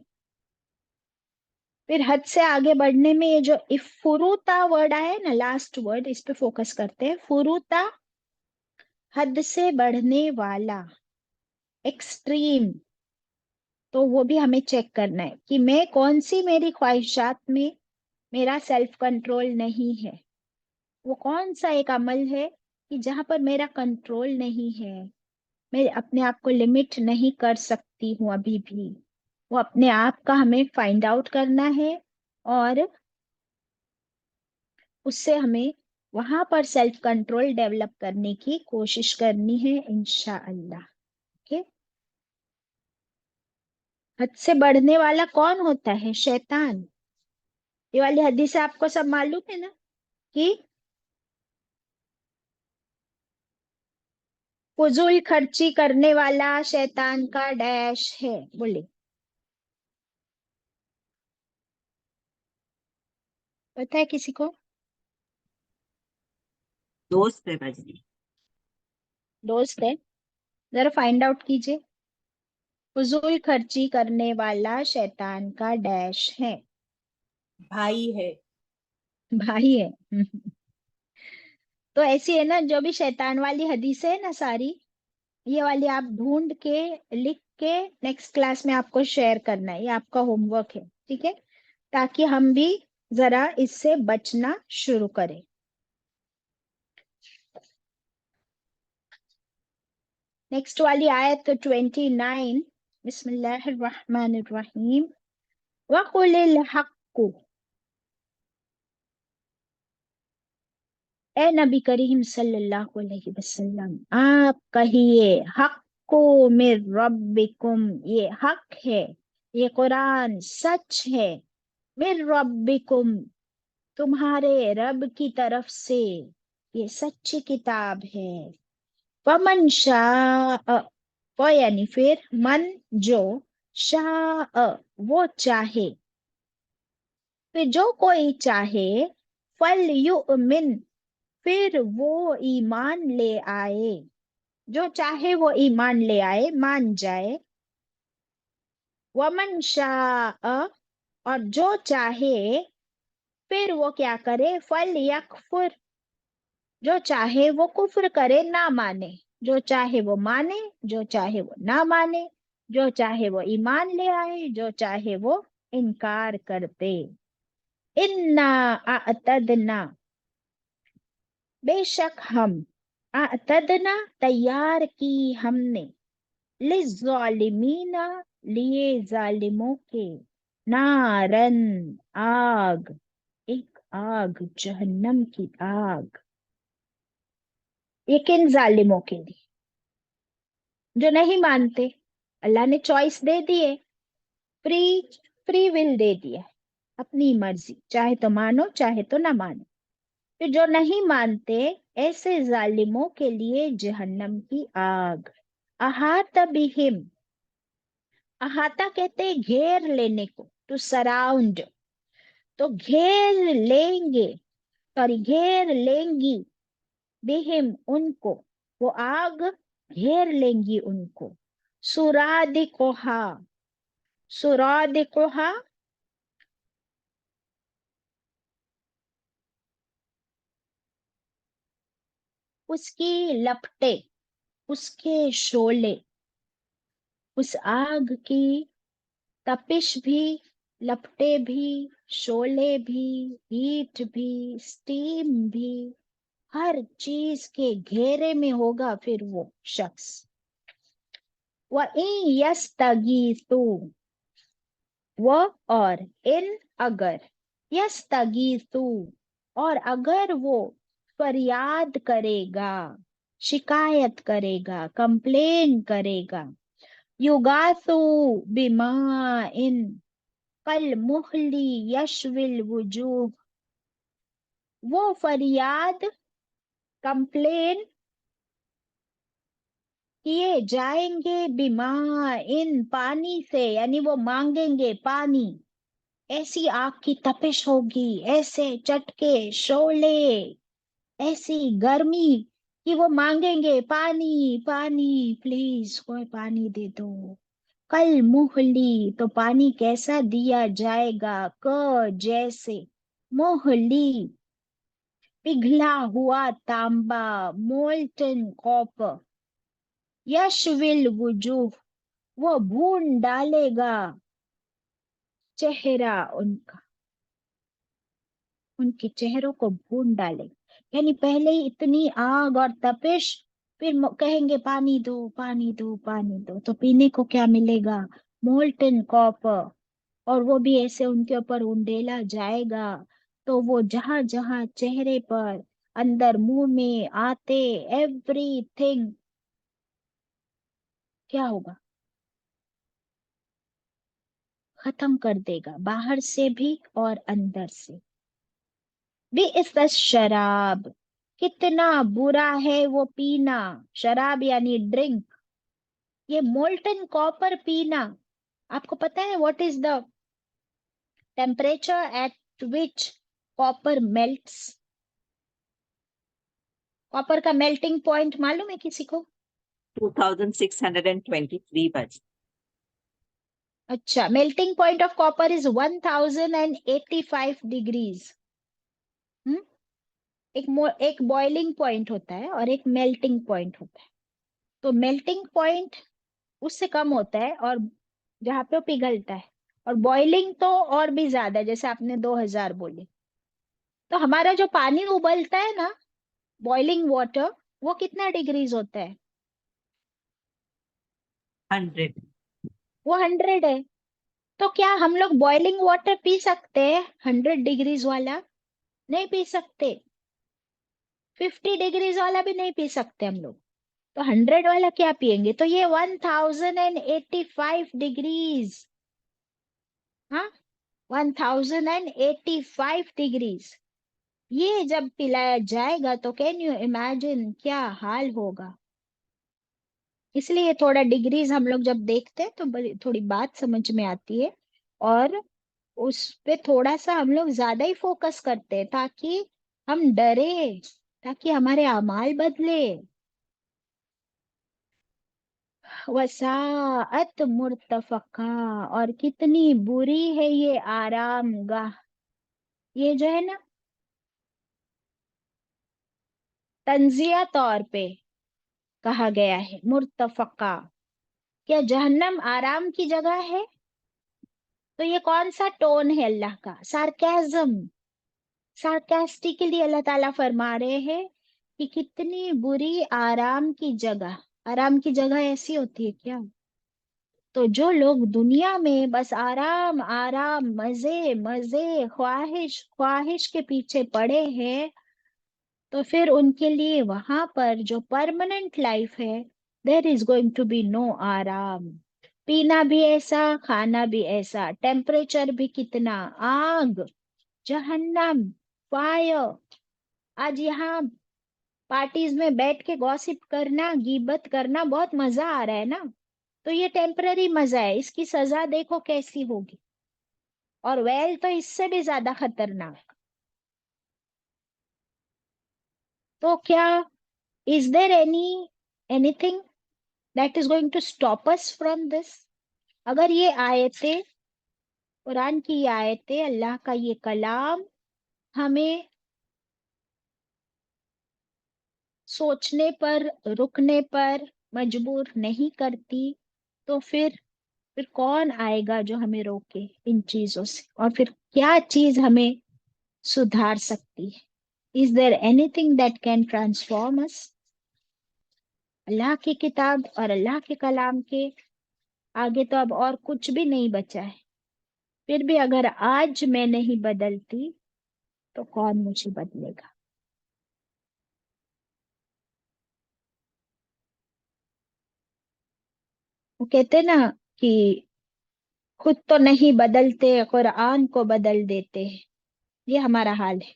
A: फिर हद से आगे बढ़ने में ये जो फुरूता वर्ड आया है ना, लास्ट वर्ड, इस पे फोकस करते हैं। फुरूता, हद से बढ़ने वाला, एक्सट्रीम। तो वो भी हमें चेक करना है कि मैं कौन सी मेरी ख्वाहिशात में मेरा सेल्फ कंट्रोल नहीं है। वो कौन सा एक अमल है कि जहां पर मेरा कंट्रोल नहीं है, मैं अपने आप को लिमिट नहीं कर सकती हूँ अभी भी। वो अपने आप का हमें फाइंड आउट करना है और उससे हमें वहां पर सेल्फ कंट्रोल डेवलप करने की कोशिश करनी है इंशाअल्लाह। ओके। हद से बढ़ने वाला कौन होता है? शैतान। ये वाली हदीस आपको सब मालूम है ना कि फजूल खर्ची करने वाला शैतान का डैश है। बोले, पता है किसी को?
F: दोस्त है बाजी।
A: दोस्त है? जरा फाइंड आउट कीजिए। फजूल खर्ची करने वाला शैतान का डैश है।
D: भाई है।
A: भाई है। तो ऐसी है ना, जो भी शैतान वाली हदीसें है ना सारी, ये वाली आप ढूंढ के लिख के नेक्स्ट क्लास में आपको शेयर करना है। ये आपका होमवर्क है, ठीक है? ताकि हम भी जरा इससे बचना शुरू करें। नेक्स्ट वाली आयत 29। बिस्मिल्लाहिर्रहमानिर्रहीम। वक़ुलिल हक़्क़ु। ए नबी करीम सल्लल्लाहु अलैहि वसल्लम, आप कहिए, हक़्क़ु मिर रब्बिकुम, ये हक है, ये कुरान सच है। मिर रब्बिकुम, तुम्हारे रब की तरफ से ये सच्ची किताब है। वमन शाअ, व यानी फिर, मन जो, शाअ वो चाहे, फिर जो कोई चाहे, फल युमिन फिर वो ईमान ले आए, जो चाहे वो ईमान ले आए, मान जाए। वमन शाअ, और जो चाहे फिर वो क्या करे, फल यकफुर, जो चाहे वो कुफ्र करे, ना माने। जो चाहे वो माने, जो चाहे वो ना माने, जो चाहे वो ईमान ले आए, जो चाहे वो इनकार कर दे। इन्ना अतदना, बेशक हम, अतदना तैयार की हमने, लिज़्ज़ालिमीना लिए जालिमों के, नारन आग, एक आग, जहन्नम की आग। ये किन जालिमों के लिए? जो नहीं मानते। अल्लाह ने चॉइस दे दिए, फ्री फ्री विल दे दिया, अपनी मर्जी, चाहे तो मानो चाहे तो ना मानो। फिर जो नहीं मानते, ऐसे जालिमों के लिए जहन्नम की आग। अहाता बिहिम, अहाता कहते हैं घेर लेने को, टू सराउंड। तो घेर लेंगे, सॉरी घेर लेंगी, बिहिम उनको, वो आग घेर लेंगी उनको। सुरादिकोहा, सुरादिकोहा उसकी लपटे, उसके शोले, उस आग की तपिश भी, लपटे भी, शोले भी, हीट भी, स्टीम भी, हर चीज के घेरे में होगा फिर वो शख्स। व इन यस्तगीथु, वो और इन अगर, यस्तगीथु और अगर वो फरियाद करेगा, शिकायत करेगा, कंप्लेन करेगा, युगासु बिमा इन कल मुहली यशविल वजूह, वो फरियाद, कंप्लेन किए जाएंगे, बिमा इन पानी से, यानी वो मांगेंगे पानी। ऐसी आग की तपिश होगी, ऐसे चटके शोले, ऐसी गर्मी कि वो मांगेंगे पानी, पानी, प्लीज कोई पानी दे दो। कल मुहली, तो पानी कैसा दिया जाएगा, क जैसे, मोहली पिघला हुआ तांबा, मोल्टन कॉपर, यशविल वजूह वो भून डालेगा चेहरा उनका, उनके चेहरों को भून डालेगा। यानी पहले ही इतनी आग और तपिश, फिर कहेंगे पानी दो पानी दो पानी दो, तो पीने को क्या मिलेगा? Molten copper. और वो भी ऐसे उनके ऊपर उंडेला जाएगा, तो वो जहां जहां चेहरे पर, अंदर मुंह में आते, एवरीथिंग क्या होगा? खत्म कर देगा, बाहर से भी और अंदर से भी। इस शराब, कितना बुरा है वो पीना। शराब यानी ड्रिंक, ये मोल्टन कॉपर पीना। आपको पता है what is the temperature at which copper melts? Copper का मेल्टिंग पॉइंट मालूम है किसी को?
F: 2623 बाजी।
A: अच्छा, melting point of copper is 1085 degrees. एक बॉइलिंग पॉइंट होता है और एक मेल्टिंग पॉइंट होता है। तो मेल्टिंग पॉइंट उससे कम होता है और जहाँ पे वो पिघलता है, और बॉइलिंग तो और भी ज्यादा, जैसे आपने 2000 बोले। तो हमारा जो पानी उबलता है ना, बॉइलिंग वाटर, वो कितना डिग्रीज होता है?
F: 100।
A: वो 100 है। तो क्या हम लोग बॉइलिंग वाटर पी सकते हैं 100 डिग्रीज वाला? नहीं पी सकते। 50 डिग्रीज वाला भी नहीं पी सकते हम लोग। तो 100 वाला क्या पियेंगे? तो ये 1085 डिग्रीज। हाँ, 1085 डिग्रीज ये जब पिलाया जाएगा तो कैन यू इमेजिन क्या हाल होगा। इसलिए थोड़ा डिग्रीज हम लोग जब देखते हैं तो थोड़ी बात समझ में आती है, और उस पे थोड़ा सा हम लोग ज्यादा ही फोकस करते हैं, ताकि हम डरे, ताकि हमारे अमाल बदले। वसाअत मुर्तफका, और कितनी बुरी है ये आराम गाह। ये जो है ना, तंजिया तौर पे कहा गया है मुर्तफका। क्या जहन्नम आराम की जगह है? तो ये कौन सा टोन है अल्लाह का? सार्केज्म, सार्केस्टिकली अल्लाह ताला फरमा रहे हैं कि कितनी बुरी आराम की जगह। आराम की जगह ऐसी होती है क्या? तो जो लोग दुनिया में बस आराम आराम, मजे मजे, ख्वाहिश ख्वाहिश के पीछे पड़े हैं, तो फिर उनके लिए वहां पर जो परमानेंट लाइफ है, there is going to be no आराम। पीना भी ऐसा, खाना भी ऐसा, टेम्परेचर भी कितना, आग, जहन्नम, फायर। आज यहाँ पार्टीज में बैठ के गॉसिप करना, गीबत करना बहुत मजा आ रहा है ना, तो ये टेम्पररी मजा है, इसकी सजा देखो कैसी होगी। और वेल तो इससे भी ज्यादा खतरनाक। तो क्या, is there anything that is going to stop us from this? अगर ये आयतें, कुरान की ये आयतें, अल्लाह का ये कलाम हमें सोचने पर, रुकने पर मजबूर नहीं करती, तो फिर कौन आएगा जो हमें रोके इन चीजों से? और फिर क्या चीज हमें सुधार सकती है? Is there anything that can transform us? Allah की किताब और अल्लाह के कलाम के आगे तो अब और कुछ भी नहीं बचा है। फिर भी अगर आज मैं नहीं बदलती तो कौन मुझे बदलेगा? वो कहते ना कि खुद तो नहीं बदलते, कुरान को बदल देते हैं। ये हमारा हाल है।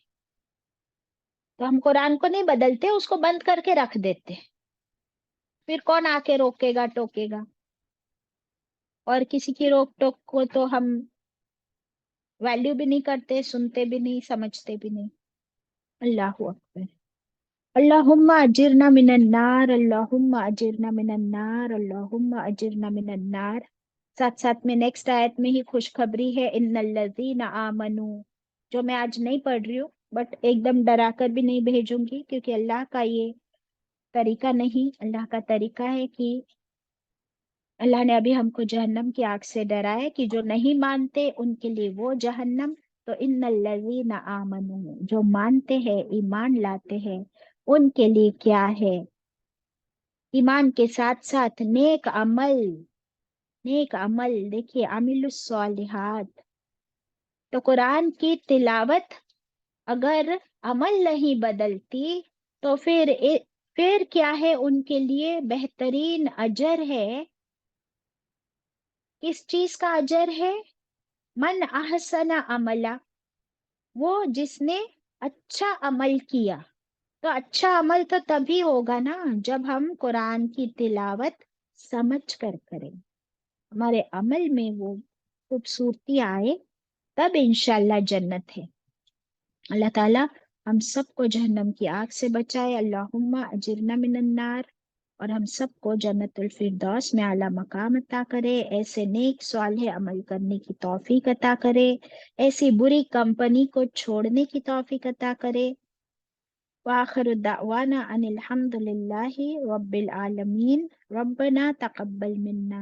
A: तो हम कुरान को नहीं बदलते, उसको बंद करके रख देते हैं। फिर कौन आके रोकेगा टोकेगा? और किसी की रोक टोक को तो हम वैल्यू भी नहीं करते, सुनते भी नहीं, समझते भी नहीं। अल्लाह अकबर। अल्लाहुम्मा अजिरना मिनन नार, अल्लाहुम्मा अजिरना मिनन नार, अल्लाहुम्मा अजिरना मिनन नार। साथ साथ में नेक्स्ट आयत में ही खुशखबरी है, इन्नल्लज़ीना आमनू, जो मैं आज नहीं पढ़ रही हूँ, बट एकदम डरा कर भी नहीं भेजूंगी, क्योंकि अल्लाह का ये तरीका नहीं। अल्लाह का तरीका है कि अल्लाह ने अभी हमको जहन्नम की आग से डराया कि जो नहीं मानते उनके लिए वो जहन्नम। तो इन्नल्लज़ीना आमनू, जो मानते हैं, ईमान लाते हैं, उनके लिए क्या है? ईमान के साथ साथ नेक अमल। नेक अमल देखिए, अमिलुस सालिहात। तो कुरान की तिलावत अगर अमल नहीं बदलती तो फिर क्या है? उनके लिए बेहतरीन अजर है। किस चीज का अजर है? मन अहसना अमला, वो जिसने अच्छा अमल किया। तो अच्छा अमल तो तभी होगा ना जब हम कुरान की तिलावत समझ कर करें, हमारे अमल में वो खूबसूरती आए, तब इंशाल्लाह जन्नत है। अल्लाह ताला हम सबको जहन्नम की आग से बचाए। अल्लाहुम्मा अजिरना मिनन नार। और हम सबको जन्नतुल फिरदौस में आला मकाम अता करे। ऐसे नेक सालेह अमल करने की तौफीक अता करे। ऐसी बुरी कंपनी को छोड़ने की तौफीक अता करे। वाखिर दावाना अनिल हम्दुलिल्लाहि रब्बिल आलमीन। रब्बना तकब्बल मिन्ना।